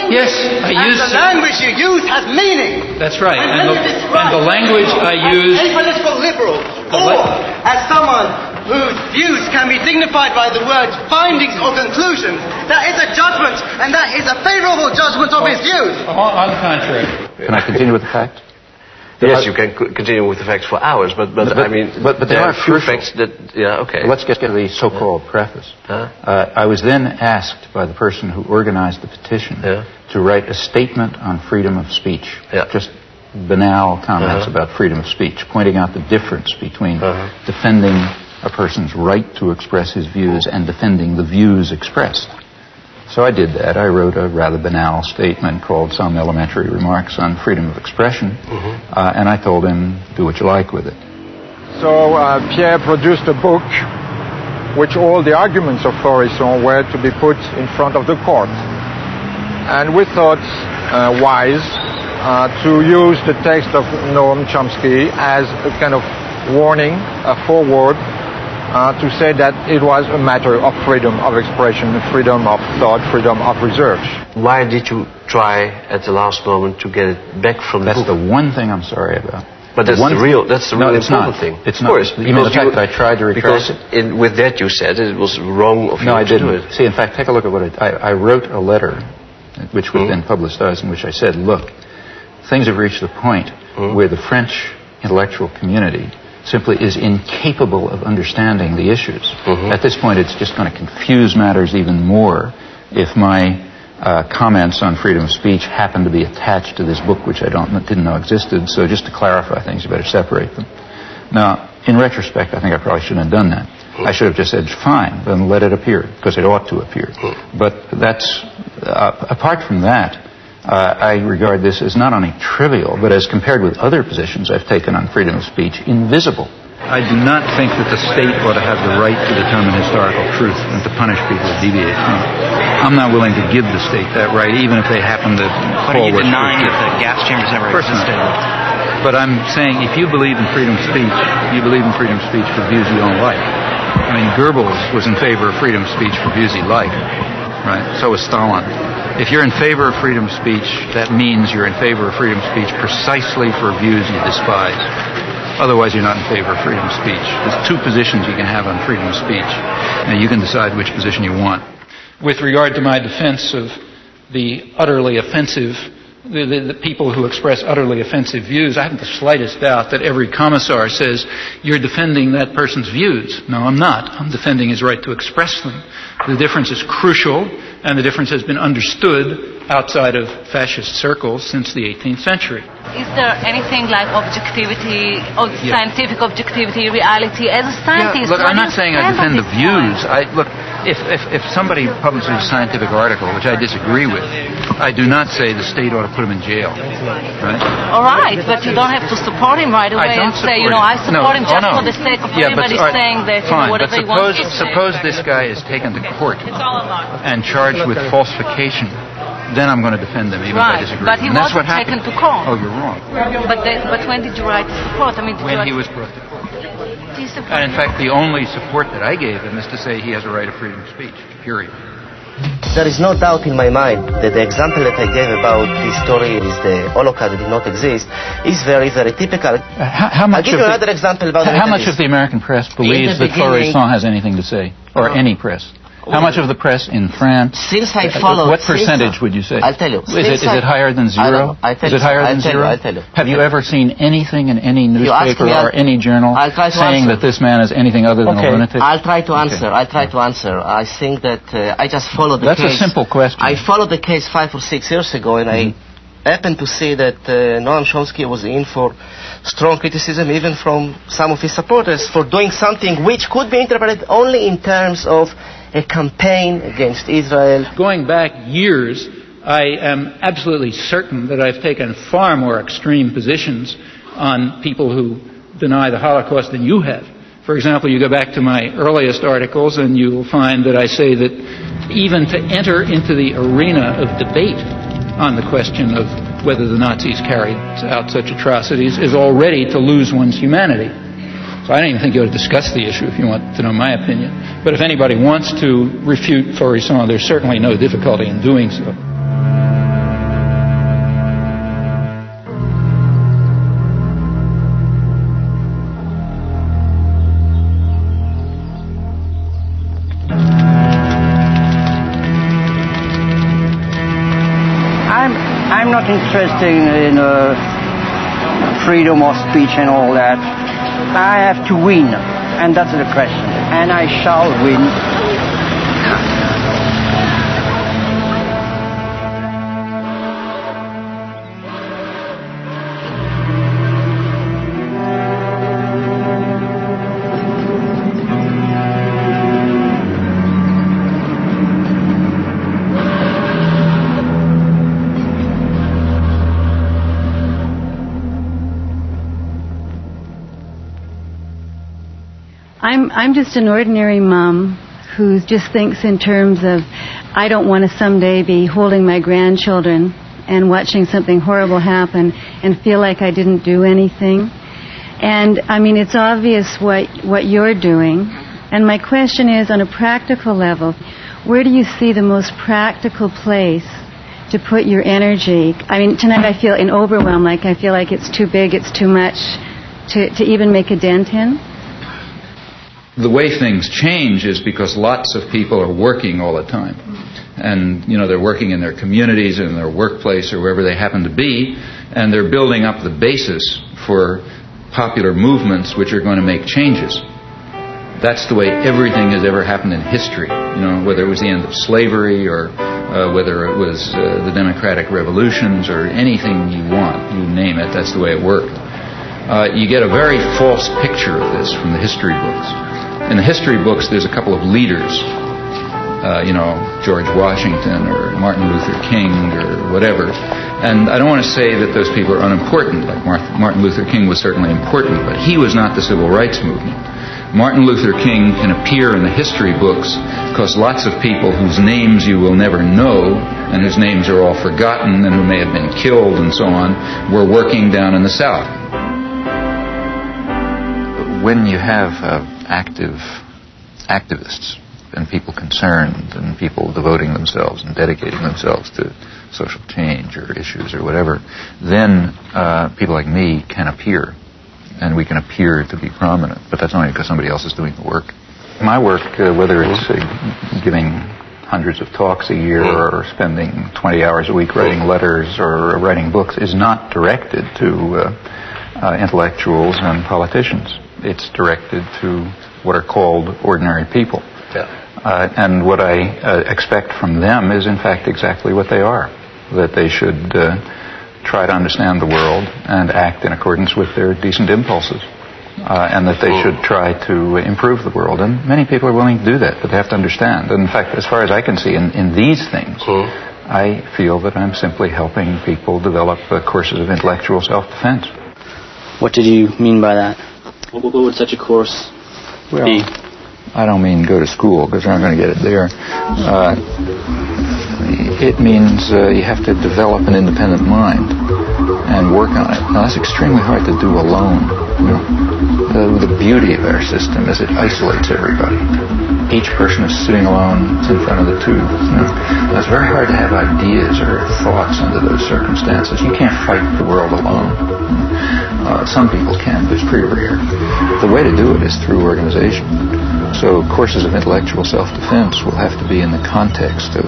S4: Yes, I use.
S1: And the language you use has meaning.
S4: That's right, and the language I use.
S1: Apolitical liberal, or as someone whose views can be dignified by the words findings or conclusions. That is a judgment, and that is a favourable judgment of his views.
S4: On the contrary.
S2: Can I continue with the facts?
S27: Yes, you can continue with the facts for hours, but I mean,
S2: there are
S27: few facts that, yeah, okay.
S2: Let's get to the so-called preface. I was then asked by the person who organized the petition to write a statement on freedom of speech. Just banal comments about freedom of speech, pointing out the difference between defending a person's right to express his views and defending the views expressed. So I did that. I wrote a rather banal statement called Some Elementary Remarks on Freedom of Expression, and I told him, do what you like with it.
S19: So Pierre produced a book which all the arguments of Faurisson were to be put in front of the court. And we thought wise to use the text of Noam Chomsky as a kind of warning, a foreword, to say that it was a matter of freedom of expression, freedom of thought, freedom of research.
S27: Why did you try at the last moment to get it back from the book?
S2: That's the one thing I'm sorry about.
S27: But that's the real important thing.
S2: It's
S27: of course.
S2: You mean the fact that I tried to retract
S27: it? With that you said it was wrong of you
S2: I
S27: to
S2: didn't.
S27: do it.
S2: See, in fact, take a look at what I wrote a letter, which was then publicized, in which I said, look, things have reached the point where the French intellectual community simply is incapable of understanding the issues. At this point, it's just going to confuse matters even more if my comments on freedom of speech happen to be attached to this book, which I didn't know existed. So just to clarify things, you better separate them. Now, in retrospect, I think I probably shouldn't have done that. I should have just said, fine, then let it appear, because it ought to appear. But that's, apart from that, I regard this as not only trivial, but as compared with other positions I've taken on freedom of speech, invisible. I do not think that the state ought to have the right to determine historical truth and to punish people who deviate from it. I'm not willing to give the state that right, even if they happen to
S6: But are you denying that the gas chambers never existed?
S2: But I'm saying if you believe in freedom of speech, you believe in freedom of speech for views you don't like. I mean, Goebbels was in favor of freedom of speech for views he liked, right? So was Stalin. If you're in favor of freedom of speech, that means you're in favor of freedom of speech precisely for views you despise. Otherwise, you're not in favor of freedom of speech. There's two positions you can have on freedom of speech. Now, you can decide which position you want. With regard to my defense of the utterly offensive, the people who express utterly offensive views, I haven't the slightest doubt that every commissar says, you're defending that person's views. No, I'm not. I'm defending his right to express them. The difference is crucial, and the difference has been understood outside of fascist circles since the 18th century.
S7: Is there anything like objectivity, or scientific objectivity, reality, as a scientist?
S2: Look, I'm not saying I defend the views. Look, if somebody publishes a scientific article, which I disagree with, I do not say the state ought to put him in jail. Right?
S7: All right, but you don't have to support him right away and say, I support him just for the sake of everybody saying that whatever he wants to say.
S2: Suppose this guy is taken to court and charged with falsification. Then I'm going to defend him, even if I disagree.
S7: But he wasn't taken to court.
S2: Oh, you're wrong.
S7: But when did you write to support?
S2: When he was brought to court. And in fact, the only support that I gave him is to say he has a right of freedom of speech, period.
S27: There is no doubt in my mind that the example that I gave about the story is the Holocaust that did not exist is very, very typical. I'll give you another example about
S2: how much of the American press believes that Faurisson has anything to say, or any press? How much of the press in France?
S27: Since I followed...
S2: What percentage would you say?
S27: I'll tell you.
S2: Is it higher than zero?
S27: Is it
S2: higher than zero?
S27: I'll tell you.
S2: Have you ever seen anything in any newspaper or any journal saying that this man is anything other than a lunatic?
S27: I'll try to answer. I think that I just followed the case.
S2: That's a simple question.
S27: I followed the case 5 or 6 years ago, and I happened to see that Noam Chomsky was in for strong criticism, even from some of his supporters, for doing something which could be interpreted only in terms of a campaign against Israel.
S4: Going back years, I am absolutely certain that I've taken far more extreme positions on people who deny the Holocaust than you have. For example, you go back to my earliest articles and you will find that I say that even to enter into the arena of debate on the question of whether the Nazis carried out such atrocities is already to lose one's humanity. So I don't even think you ought to discuss the issue if you want to know my opinion. But if anybody wants to refute Faurisson, there's certainly no difficulty in doing so.
S9: I'm not interested in freedom of speech and all that. I have to win, and that's the question. And I shall win.
S8: I'm just an ordinary mom who just thinks in terms of, I don't want to someday be holding my grandchildren and watching something horrible happen and feel like I didn't do anything. And I mean, it's obvious what you're doing. And my question is, on a practical level, where do you see the most practical place to put your energy? I mean, tonight I feel in overwhelm, like I feel like it's too big, it's too much to even make a dent in.
S3: The way things change is because lots of people are working all the time. And, they're working in their communities, in their workplace, or wherever they happen to be, and they're building up the basis for popular movements which are going to make changes. That's the way everything has ever happened in history, whether it was the end of slavery or whether it was the democratic revolutions or anything you want, you name it, that's the way it worked. You get a very false picture of this from the history books. In the history books, there's a couple of leaders, George Washington or Martin Luther King or whatever. And I don't want to say that those people are unimportant. Like Martin Luther King was certainly important, but he was not the civil rights movement. Martin Luther King can appear in the history books because lots of people whose names you will never know and whose names are all forgotten and who may have been killed and so on were working down in the South. When you have activists and people concerned and people devoting themselves and dedicating themselves to social change or issues or whatever, then people like me can appear. And we can appear to be prominent, but that's only because somebody else is doing the work. My work, whether it's giving hundreds of talks a year or spending 20 hours a week writing letters or writing books, is not directed to intellectuals and politicians. It's directed to what are called ordinary people. And what I expect from them is, in fact, exactly what they are, that they should try to understand the world and act in accordance with their decent impulses, and that they should try to improve the world. And many people are willing to do that, but they have to understand. And in fact, as far as I can see, in these things, I feel that I'm simply helping people develop courses of intellectual self-defense.
S6: What did you mean by that? What would such a course be?
S3: I don't mean go to school, because you're not going to get it there. It means you have to develop an independent mind and work on it. Now, that's extremely hard to do alone. The beauty of our system is it isolates everybody. Each person is sitting alone in front of the tube. It's very hard to have ideas or thoughts under those circumstances. You can't fight the world alone. Some people can, but it's pretty rare. The way to do it is through organization. So courses of intellectual self-defense will have to be in the context of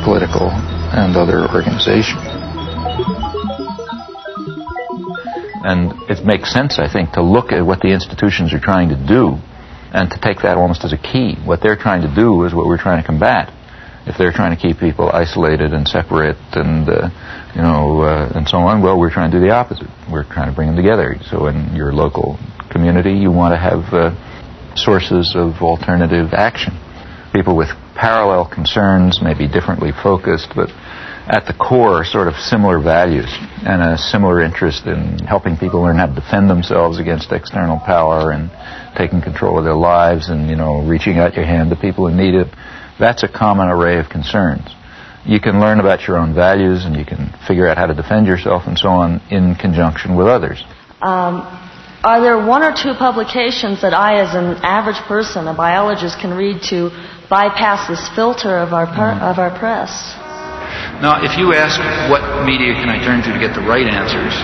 S3: political and other organization. And it makes sense, I think, to look at what the institutions are trying to do and to take that almost as a key. What they're trying to do is what we're trying to combat. If they're trying to keep people isolated and separate and and so on, well, we're trying to do the opposite. We're trying to bring them together. So in your local community, you want to have sources of alternative action. People with parallel concerns, maybe differently focused, but at the core sort of similar values and a similar interest in helping people learn how to defend themselves against external power and taking control of their lives and, reaching out your hand to people who need it. That's a common array of concerns. You can learn about your own values and you can figure out how to defend yourself and so on in conjunction with others.
S10: Are there one or two publications that I, as an average person, a biologist, can read to bypass this filter of our press?
S3: Now, if you ask what media can I turn to get the right answers,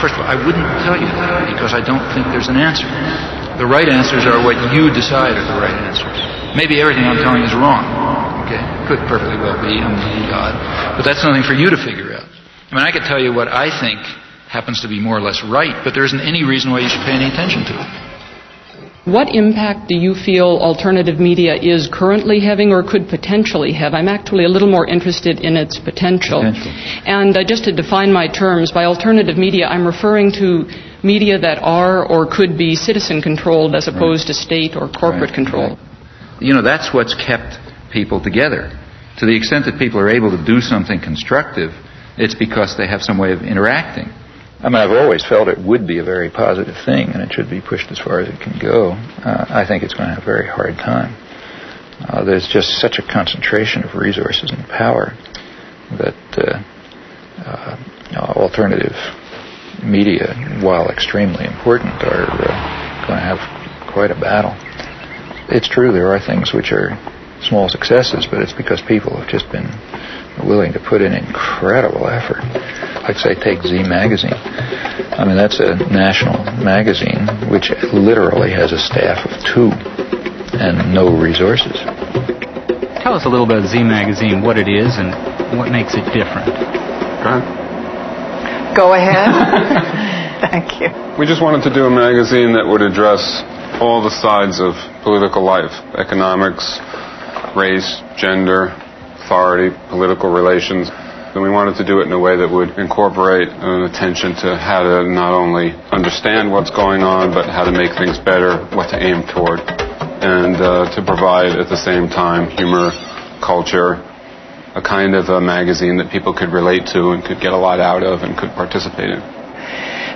S3: first of all, I wouldn't tell you that because I don't think there's an answer. The right answers are what you decide are the right answers. Maybe everything I'm telling is wrong. Okay, could perfectly well be. I'm God, but that's something for you to figure out. I mean, I could tell you what I think happens to be more or less right, but there isn't any reason why you should pay any attention to it.
S11: What impact do you feel alternative media is currently having or could potentially have? I'm actually a little more interested in its potential. And just to define my terms, by alternative media, I'm referring to media that are or could be citizen-controlled as opposed to state or corporate controlled.
S3: That's what's kept people together. To the extent that people are able to do something constructive, it's because they have some way of interacting. I mean, I've always felt it would be a very positive thing, and it should be pushed as far as it can go. I think it's going to have a very hard time. There's just such a concentration of resources and power that alternative media, while extremely important, are going to have quite a battle. It's true there are things which are
S2: small successes, but it's because people have just been willing to put in incredible effort. Like, say, take Z Magazine. I mean, that's a national magazine which literally has a staff of 2 and no resources.
S12: Tell us a little bit about Z Magazine, what it is and what makes it different.
S13: Go ahead. Thank you.
S14: We just wanted to do a magazine that would address all the sides of political life: economics, race, gender, authority, political relations. And we wanted to do it in a way that would incorporate an attention to how to not only understand what's going on, but how to make things better, what to aim toward, and to provide at the same time humor, culture, a kind of a magazine that people could relate to and could get a lot out of and could participate in.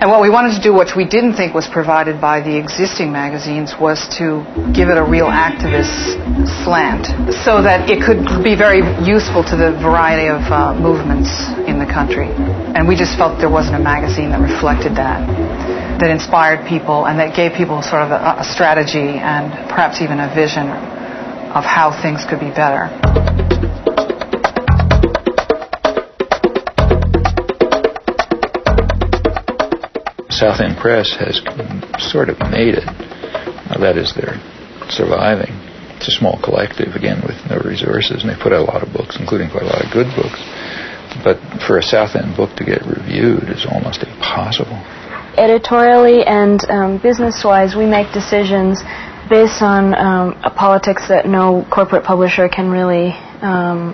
S13: And what we wanted to do, which we didn't think was provided by the existing magazines, was to give it a real activist slant so that it could be very useful to the variety of movements in the country. And we just felt there wasn't a magazine that reflected that inspired people and that gave people sort of a strategy and perhaps even a vision of how things could be better.
S2: South End Press has sort of made it. That is, they're surviving. It's a small collective, again, with no resources, and they put out a lot of books, including quite a lot of good books. But for a South End book to get reviewed is almost impossible.
S15: Editorially and business-wise, we make decisions based on a politics that no corporate publisher can really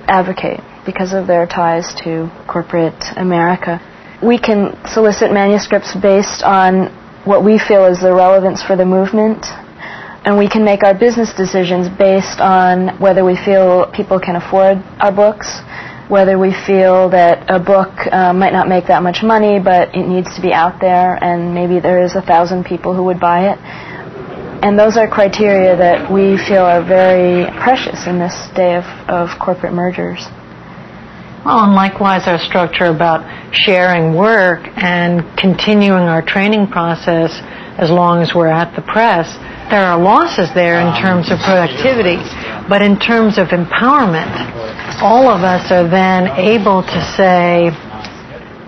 S15: advocate because of their ties to corporate America. We can solicit manuscripts based on what we feel is the relevance for the movement, and we can make our business decisions based on whether we feel people can afford our books, whether we feel that a book might not make that much money, but it needs to be out there, and maybe there is 1,000 people who would buy it. And those are criteria that we feel are very precious in this day of corporate mergers.
S20: Well, and likewise our structure about sharing work and continuing our training process as long as we're at the press. There are losses there in terms of productivity, but in terms of empowerment, all of us are then able to say,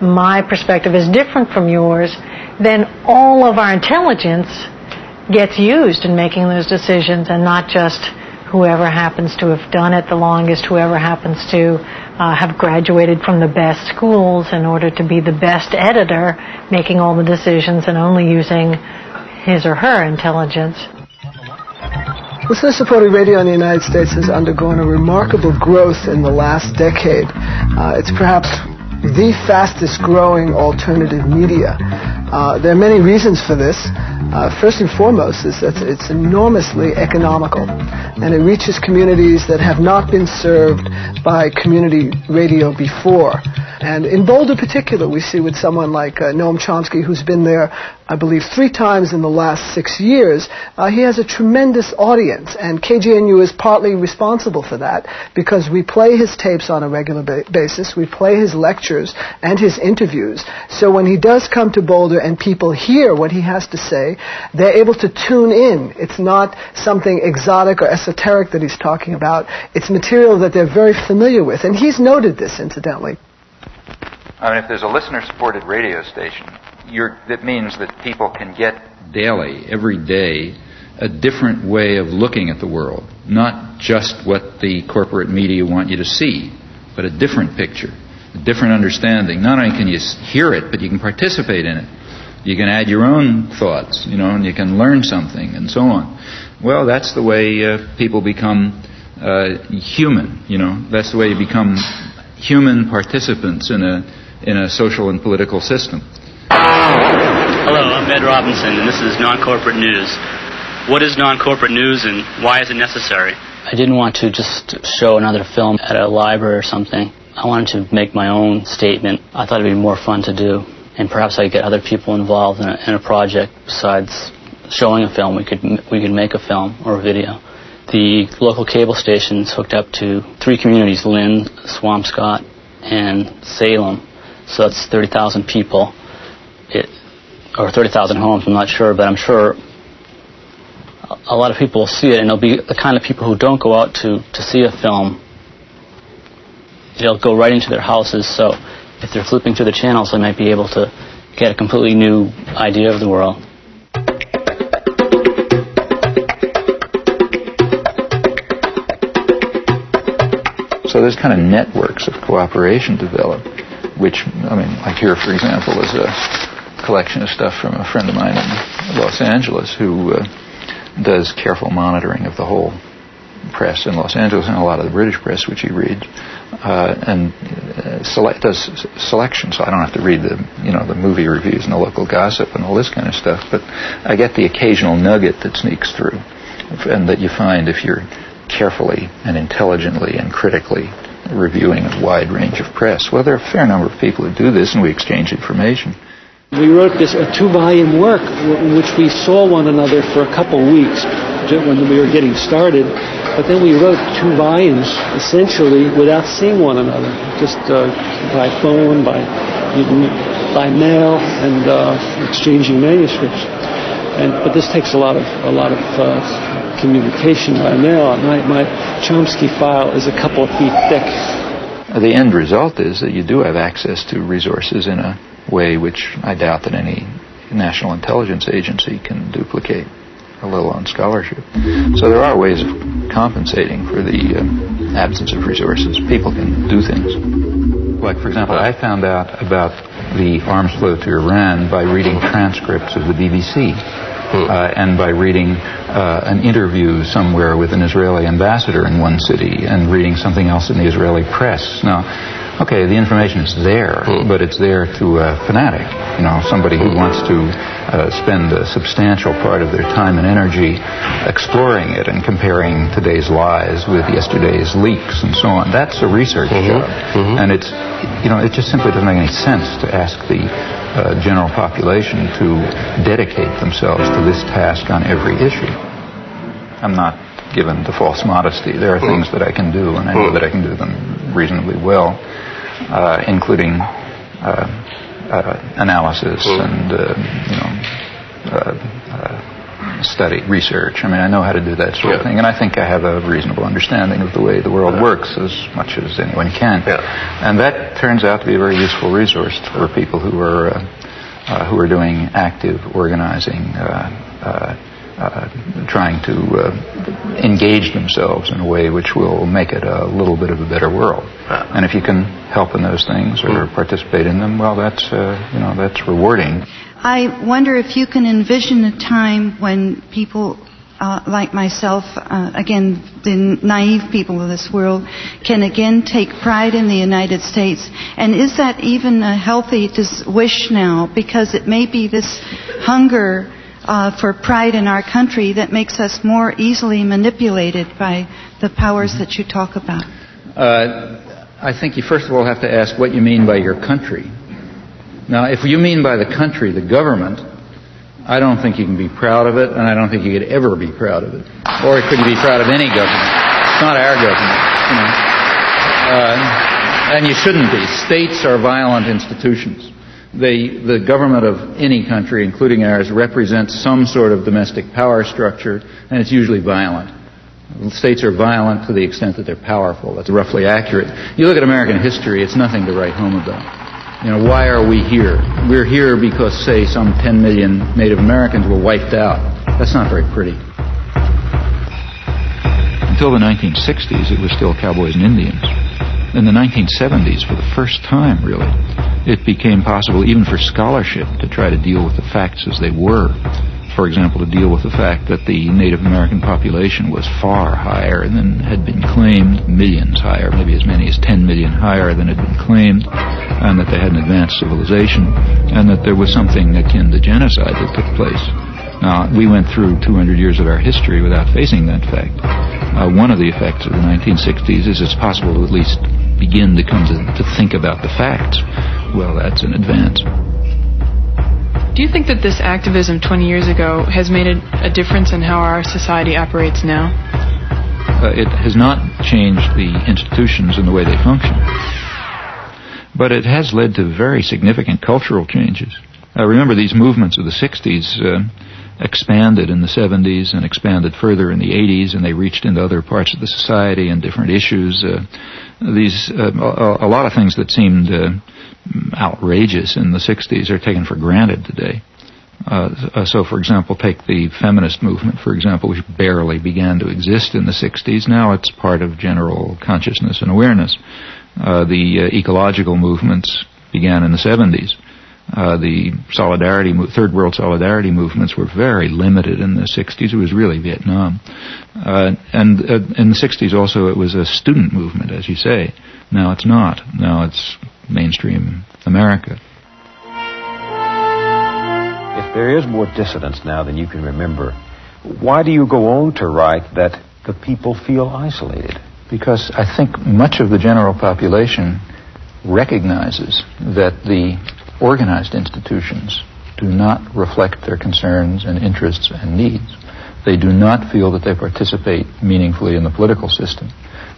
S20: my perspective is different from yours, then all of our intelligence gets used in making those decisions, and not just whoever happens to have done it the longest, whoever happens to have graduated from the best schools in order to be the best editor, making all the decisions and only using his or her intelligence.
S21: Listener-supported radio in the United States has undergone a remarkable growth in the last decade. It's perhaps the fastest growing alternative media. There are many reasons for this. First and foremost is that it's enormously economical, and it reaches communities that have not been served by community radio before. And in Boulder particular, we see with someone like Noam Chomsky, who's been there, I believe, 3 times in the last 6 years, he has a tremendous audience, and KGNU is partly responsible for that, because we play his tapes on a regular basis, we play his lectures and his interviews, so when he does come to Boulder and people hear what he has to say, they're able to tune in. It's not something exotic or esoteric that he's talking about. It's material that they're very familiar with, and he's noted this, incidentally.
S2: I mean, if there's a listener-supported radio station, that means that people can get daily, every day, a different way of looking at the world. Not just what the corporate media want you to see, but a different picture, a different understanding. Not only can you hear it, but you can participate in it. You can add your own thoughts, and you can learn something, and so on. Well, that's the way people become human, That's the way you become human participants in a social and political system.
S6: Hello, I'm Ed Robinson, and this is Non-Corporate News. What is non-corporate news, and why is it necessary? I didn't want to just show another film at a library or something. I wanted to make my own statement. I thought it would be more fun to do, and perhaps I could get other people involved in a project. Besides showing a film, we could make a film or a video. The local cable station's hooked up to 3 communities: Lynn, Swampscott, and Salem. So that's 30,000 people, or 30,000 homes, I'm not sure, but I'm sure a lot of people will see it, and they'll be the kind of people who don't go out to see a film. It'll go right into their houses, so if they're flipping through the channels, they might be able to get a completely new idea of the world.
S2: So there's kind of networks of cooperation developed, which, I mean, like here, for example, is a collection of stuff from a friend of mine in Los Angeles who does careful monitoring of the whole press in Los Angeles and a lot of the British press, which he reads, and does selection, so I don't have to read the movie reviews and the local gossip and all this kind of stuff, but I get the occasional nugget that sneaks through, and that you find if you're carefully and intelligently and critically reviewing a wide range of press. Well, there are a fair number of people who do this, and we exchange information.
S5: We wrote this a 2-volume work in which we saw one another for a couple weeks when we were getting started, but then we wrote 2 volumes essentially without seeing one another, just by phone, by mail, and exchanging manuscripts. But this takes a lot of communication by mail. My Chomsky file is a couple of feet thick.
S2: The end result is that you do have access to resources in a way which I doubt that any national intelligence agency can duplicate, let alone scholarship. So there are ways of compensating for the absence of resources. People can do things. Like, for example, I found out about the arms flow to Iran by reading transcripts of the BBC. And by reading an interview somewhere with an Israeli ambassador in one city and reading something else in the Israeli press. Now, okay, the information is there, but it's there to a fanatic, somebody who wants to spend a substantial part of their time and energy exploring it and comparing today's lies with yesterday's leaks and so on. That's a research job. And it just simply doesn't make any sense to ask the general population to dedicate themselves to this task on every issue. I'm not given to false modesty. There are things that I can do, and I know that I can do them reasonably well, including analysis and study, research. I mean, I know how to do that sort of thing, and I think I have a reasonable understanding of the way the world works as much as anyone can. And that turns out to be a very useful resource for people who are doing active organizing, trying to engage themselves in a way which will make it a little bit of a better world. And if you can help in those things or participate in them, well, that's rewarding.
S16: I wonder if you can envision a time when people like myself, again, the naive people of this world, can again take pride in the United States. And is that even a healthy wish now? Because it may be this hunger for pride in our country that makes us more easily manipulated by the powers that you talk about.
S2: I think you first of all have to ask what you mean by your country. Now, if you mean by the country the government, I don't think you can be proud of it, and I don't think you could ever be proud of it. Or you couldn't be proud of any government. It's not our government, and you shouldn't be. States are violent institutions. The government of any country, including ours, represents some sort of domestic power structure, and it's usually violent. States are violent to the extent that they're powerful. That's roughly accurate. You look at American history, it's nothing to write home about. Why are we here? We're here because, say, some 10 million Native Americans were wiped out. That's not very pretty. Until the 1960s, it was still cowboys and Indians. In the 1970s, for the first time, really, it became possible even for scholarship to try to deal with the facts as they were. For example, to deal with the fact that the Native American population was far higher than had been claimed, millions higher, maybe as many as 10 million higher than had been claimed, and that they had an advanced civilization, and that there was something akin to genocide that took place. Now, we went through 200 years of our history without facing that fact. One of the effects of the 1960s is it's possible to at least begin to come to think about the facts. Well, that's an advance.
S18: Do you think that this activism 20 years ago has made a difference in how our society operates now?
S2: It has not changed the institutions and the way they function. But it has led to very significant cultural changes. Remember, these movements of the 60s expanded in the 70s and expanded further in the 80s, and they reached into other parts of the society and different issues. A lot of things that seemed outrageous in the 60s are taken for granted today. So, for example, take the feminist movement, for example, which barely began to exist in the 60s. Now it's part of general consciousness and awareness. The ecological movements began in the 70s. The third world solidarity movements were very limited in the 60s. It was really Vietnam. And in the 60s also it was a student movement, as you say. Now it's not. Now it's mainstream America.
S1: If there is more dissidence now than you can remember, why do you go on to write that the people feel isolated?
S2: Because I think much of the general population recognizes that the organized institutions do not reflect their concerns and interests and needs. They do not feel that they participate meaningfully in the political system.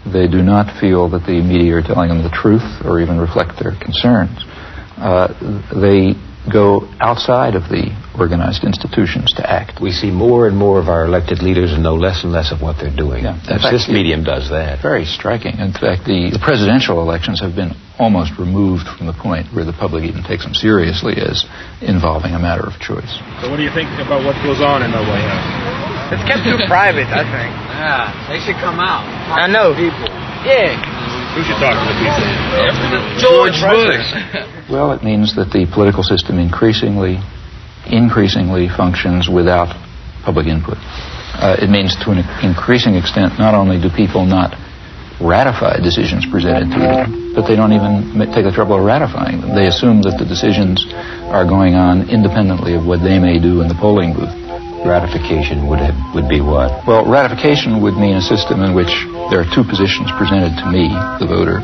S2: They do not feel that the media are telling them the truth or even reflect their concerns. They go outside of the organized institutions to act.
S1: We see more and more of our elected leaders and know less and less of what they're doing.
S2: Yeah,
S1: this medium does that.
S2: Very striking. In fact, the presidential elections have been almost removed from the point where the public even takes them seriously as involving a matter of choice.
S17: So what do you think about what goes on in the White House?
S22: It's kept too private, I think.
S23: Yeah, they should come out.
S22: I know. People. Yeah.
S17: Who should talk to the people?
S23: George Bush.
S2: Well, it means that the political system increasingly functions without public input. It means to an increasing extent not only do people not ratify decisions presented to them, but they don't even take the trouble of ratifying them. They assume that the decisions are going on independently of what they may do in the polling booth.
S1: Ratification would be what?
S2: Well, ratification would mean a system in which there are two positions presented to me, the voter.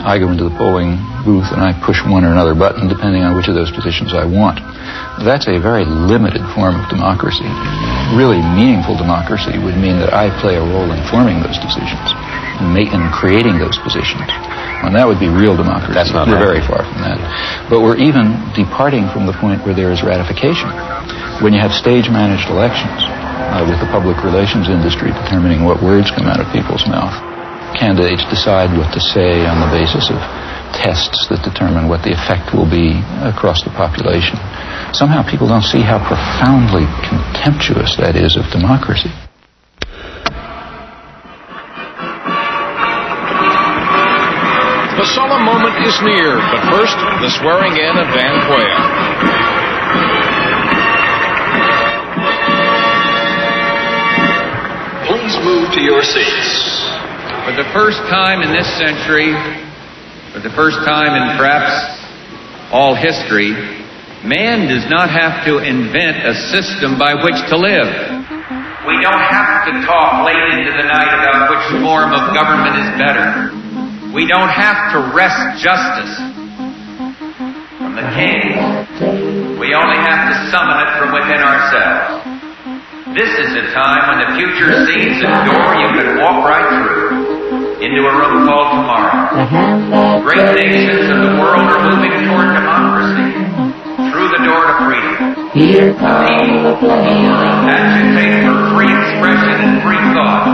S2: I go into the polling booth and I push one or another button depending on which of those positions I want. That's a very limited form of democracy. Really meaningful democracy would mean that I play a role in forming those decisions and creating those positions. And that would be real democracy.
S1: That's not
S2: We're very far from that. But we're even departing from the point where there is ratification. When you have stage-managed elections, with the public relations industry determining what words come out of people's mouth, candidates decide what to say on the basis of tests that determine what the effect will be across the population. Somehow people don't see how profoundly contemptuous that is of democracy.
S24: The solemn moment is near, but first, the swearing in of Van Quayle.
S25: Please move to your seats.
S3: For the first time in this century, for the first time in perhaps all history, man does not have to invent a system by which to live. We don't have to talk late into the night about which form of government is better. We don't have to wrest justice from the king. We only have to summon it from within ourselves. This is a time when the future seems a door you can walk right through into a room called tomorrow. Great nations of the world are moving toward democracy through the door to freedom. The people agitate for free expression and free thought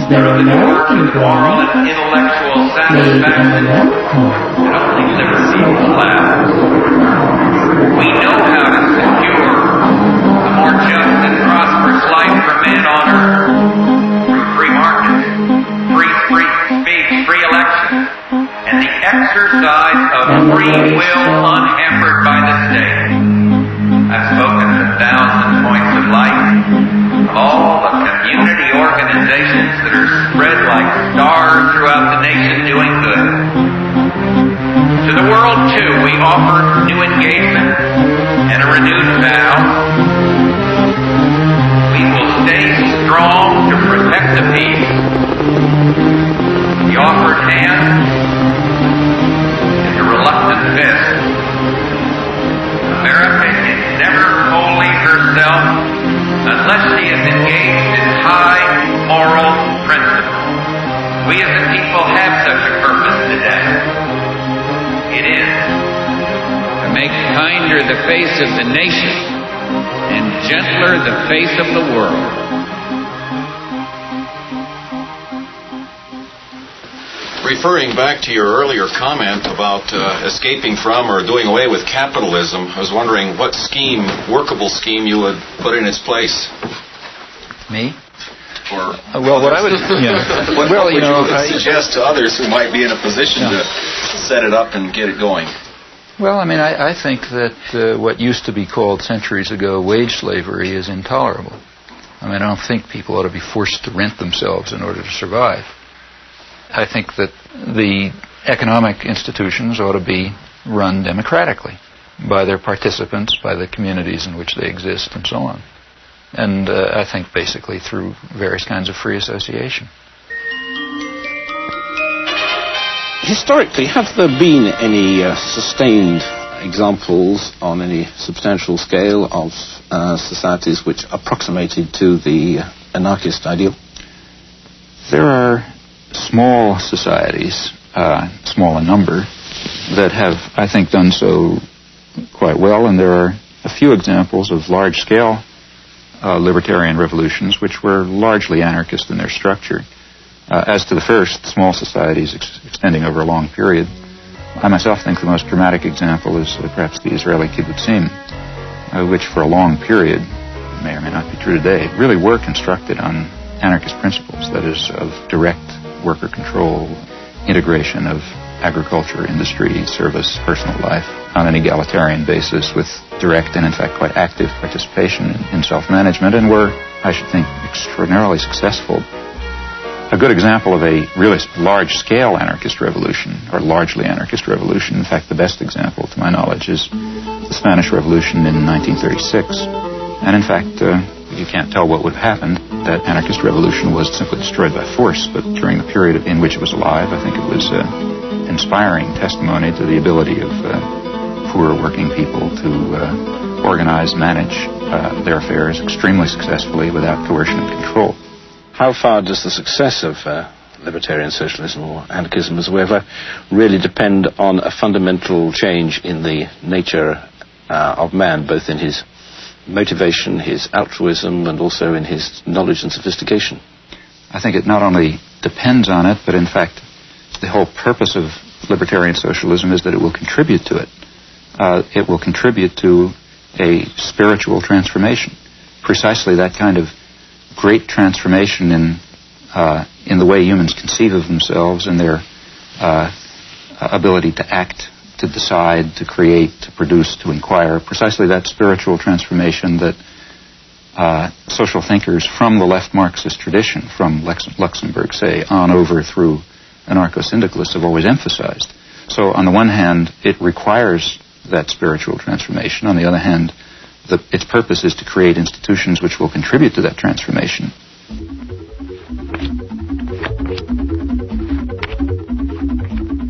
S3: through the door to moral and intellectual satisfaction that only liberty allows. We know how to secure a more just and prosperous life for men on earth through free markets, free speech, free elections, and the exercise of free will unhampered by the state. I've spoken at 1,000 points of light of all the community organizations that are spread like stars throughout the nation doing good. To the world, too, we offer new engagement and a renewed vow. We will stay strong to protect the peace. The offered hand is a reluctant fist. America is never wholly herself unless she is engaged in high moral principles. We as a people have such a purpose today. It is to make kinder the face of the nation and
S25: gentler the face of the world.
S4: Referring back to your earlier comment about escaping from or doing away with capitalism, I was wondering what workable scheme you would put in its place.
S2: Me?
S4: Or
S2: what I would
S4: what would you suggest to others who might be in a position to set it up and get it going?
S2: Well, I mean, I think that what used to be called centuries ago wage slavery is intolerable. I mean, I don't think people ought to be forced to rent themselves in order to survive. I think that the economic institutions ought to be run democratically by their participants, by the communities in which they exist, and so on. And I think basically through various kinds of free association.
S7: Historically, have there been any sustained examples on any substantial scale of societies which approximated to the anarchist ideal?
S2: There are small societies, small in number, that have, I think, done so quite well, and there are a few examples of large-scale libertarian revolutions which were largely anarchist in their structure. As to the first, small societies extending over a long period, I myself think the most dramatic example is perhaps the Israeli kibbutzim, which for a long period, may or may not be true today, really were constructed on anarchist principles, that is, of direct worker control, integration of agriculture, industry, service, personal life on an egalitarian basis with direct and in fact quite active participation in self-management, and were, I should think, extraordinarily successful. A good example of a really large-scale anarchist revolution, or largely anarchist revolution, in fact the best example to my knowledge, is the Spanish Revolution in 1936. And in fact, you can't tell what would have happened. That anarchist revolution was simply destroyed by force, but during the period in which it was alive, I think it was inspiring testimony to the ability of poor working people to organize, manage their affairs extremely successfully without coercion and control.
S7: How far does the success of libertarian socialism or anarchism as well really depend on a fundamental change in the nature of man, both in his motivation, his altruism, and also in his knowledge and sophistication?
S2: I think it not only depends on it, but in fact the whole purpose of libertarian socialism is that it will contribute to it. It will contribute to a spiritual transformation. Precisely that kind of great transformation in the way humans conceive of themselves and their ability to act, to decide, to create, to produce, to inquire, precisely that spiritual transformation that social thinkers from the left Marxist tradition, from Luxemburg, say, on over through anarcho-syndicalists have always emphasized. So on the one hand, it requires that spiritual transformation. On the other hand, its purpose is to create institutions which will contribute to that transformation.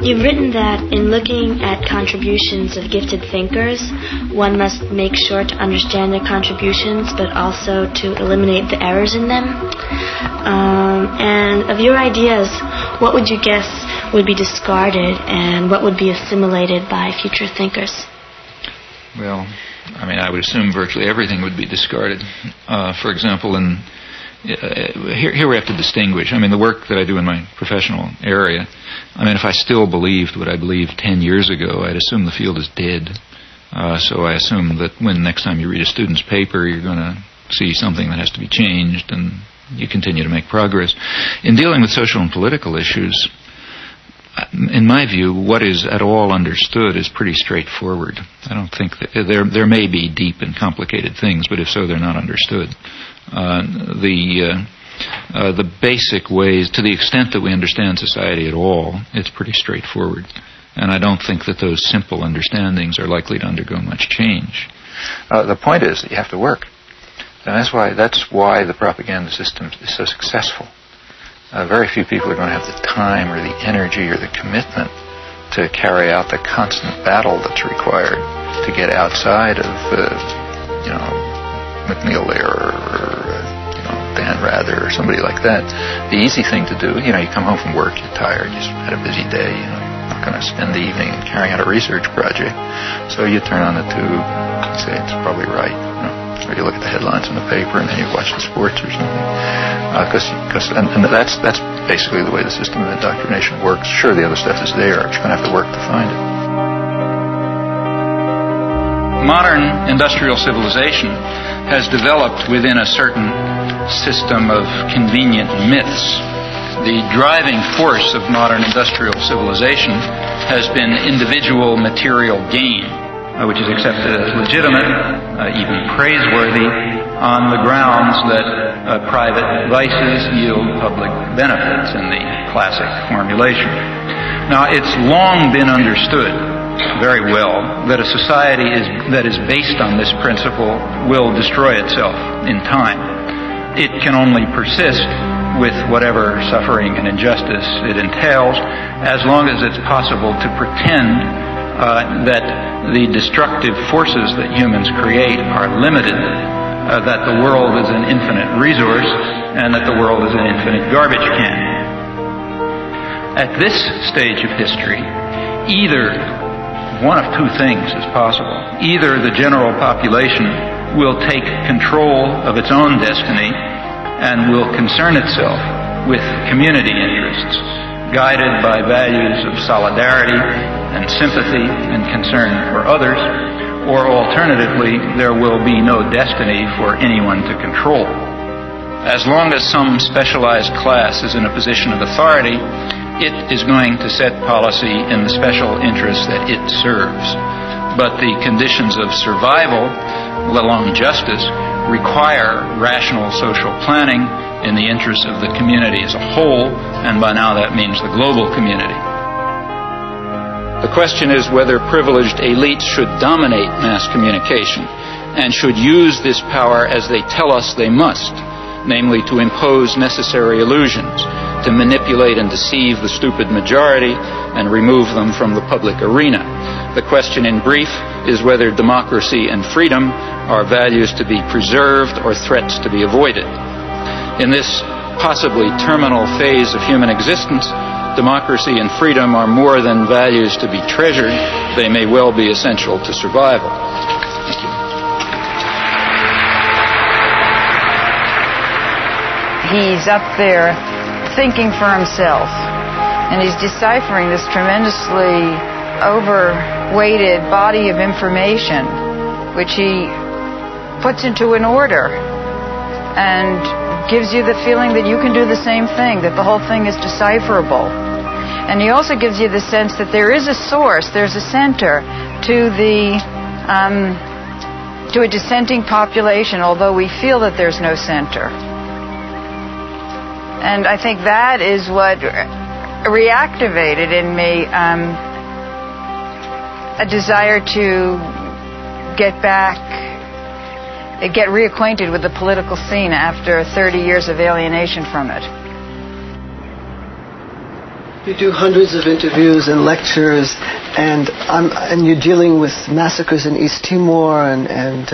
S8: You've written that in looking at contributions of gifted thinkers, one must make sure to understand their contributions, but also to eliminate the errors in them. And of your ideas, what would you guess would be discarded and what would be assimilated by future thinkers?
S2: Well, I mean, I would assume virtually everything would be discarded. For example, here we have to distinguish. I mean, the work that I do in my professional area, I mean, if I still believed what I believed 10 years ago, I'd assume the field is dead. So I assume that when next time you read a student's paper, you're going to see something that has to be changed, and you continue to make progress. In dealing with social and political issues, in my view, what is at all understood is pretty straightforward. I don't think that there may be deep and complicated things, but if so, they're not understood. The basic ways, to the extent that we understand society at all, it's pretty straightforward. And I don't think that those simple understandings are likely to undergo much change. The point is that you have to work. And that's why the propaganda system is so successful. Very few people are going to have the time or the energy or the commitment to carry out the constant battle that's required to get outside of, McNeil Lehrer or Dan Rather or somebody like that. The easy thing to do, you come home from work, you're tired, you just had a busy day, you're not going to spend the evening carrying out a research project. So you turn on the tube, you say it's probably right, or you look at the headlines in the paper and then you watch the sports or something. And that's basically the way the system of indoctrination works. Sure, the other stuff is there, but you're going to have to work to find it. Modern industrial civilization has developed within a certain system of convenient myths. The driving force of modern industrial civilization has been individual material gain, which is accepted as legitimate, even praiseworthy, on the grounds that private vices yield public benefits in the classic formulation. Now, it's long been understood very well that a society that is based on this principle will destroy itself in time. It can only persist with whatever suffering and injustice it entails, as long as it's possible to pretend that the destructive forces that humans create are limited, that the world is an infinite resource, and that the world is an infinite garbage can. At this stage of history, either one of two things is possible. Either the general population will take control of its own destiny and will concern itself with community interests, guided by values of solidarity and sympathy and concern for others, or alternatively, there will be no destiny for anyone to control. As long as some specialized class is in a position of authority, it is going to set policy in the special interests that it serves. But the conditions of survival, let alone justice, require rational social planning in the interests of the community as a whole, and by now that means the global community. The question is whether privileged elites should dominate mass communication and should use this power as they tell us they must, namely to impose necessary illusions, to manipulate and deceive the stupid majority and remove them from the public arena. The question in brief is whether democracy and freedom are values to be preserved or threats to be avoided. In this possibly terminal phase of human existence, democracy and freedom are more than values to be treasured. They may well be essential to survival. Thank you.
S13: He's up there thinking for himself, and he's deciphering this tremendously overweighted body of information, which he puts into an order and gives you the feeling that you can do the same thing, that the whole thing is decipherable. And he also gives you the sense that there is a source, there's a center to a dissenting population, although we feel that there's no center. And I think that is what reactivated in me a desire to get reacquainted with the political scene after 30 years of alienation from it.
S21: You do hundreds of interviews and lectures, and you're dealing with massacres in East Timor and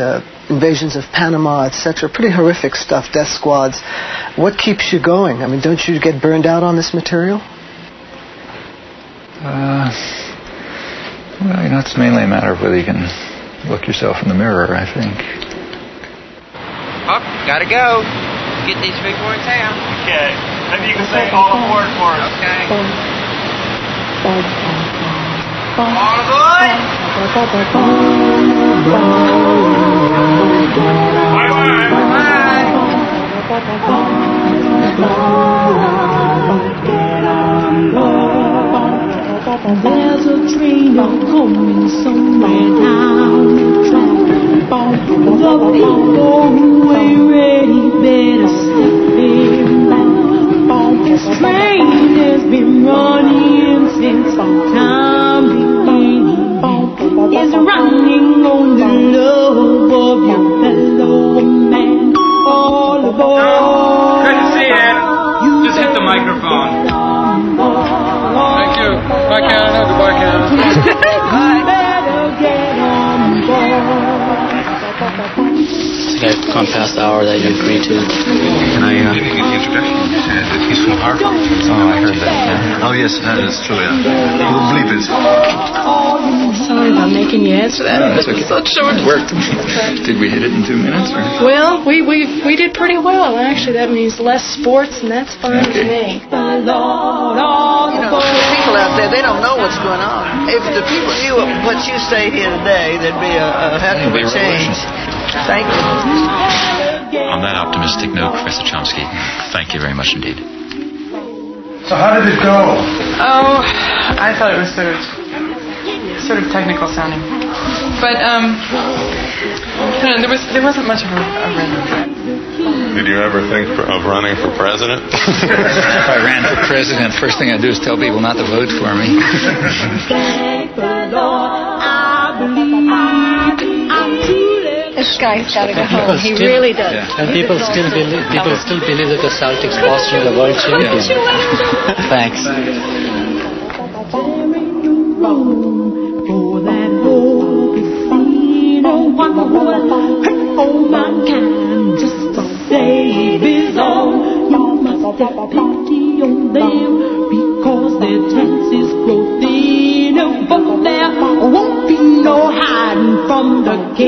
S21: invasions of Panama, etc. Pretty horrific stuff, death squads. What keeps you going? I mean, don't you get burned out on this material?
S2: Well, it's mainly a matter of whether you can look yourself in the mirror, I think.
S22: Oh, gotta go. Get these big boys out.
S9: Okay. Maybe you can say all aboard for us.
S22: Okay.
S9: All aboard! Bye-bye.
S10: There's a train coming somewhere down the track. The people who ain't ready better step in back. This train has been running since time beginning. It's running on the love of your fellow man. All aboard.
S9: Couldn't see it. Just hit the microphone.
S14: Thank you. Bye, Canada. Goodbye, Canada.
S10: Better get on board.
S6: I've gone past the hour that you agreed to.
S11: Can I give you the introduction? He's from Harvard.
S2: Oh, I heard that. Yeah.
S11: Oh, yes, that is true, yeah. We'll bleep it.
S18: Sorry about making you answer that.
S2: No, that's okay.
S18: Such short.
S2: It worked. Did we hit it in 2 minutes? Or?
S18: Well, we did pretty well. Actually, that means less sports, and that's fine with me.
S12: You know, people out there, they don't know what's going on. If the people knew what you say here today, there'd be a heck of a change. Thank you.
S15: On that optimistic note, Professor Chomsky, thank you very much indeed.
S21: So how did it go?
S18: Oh, I thought it was sort of technical sounding, but I don't know, there wasn't much of a rhythm.
S14: Did you ever think of running for president?
S2: If I ran for president, first thing I'd do is tell people not to vote for me.
S18: This guy's got to go home. He really does.
S5: Yeah. And people still believe that the Celtics lost you the world champion.
S6: Thanks.
S10: Save his own. You must have pity on them because their chances grow thinner. But there won't be no hiding from the king.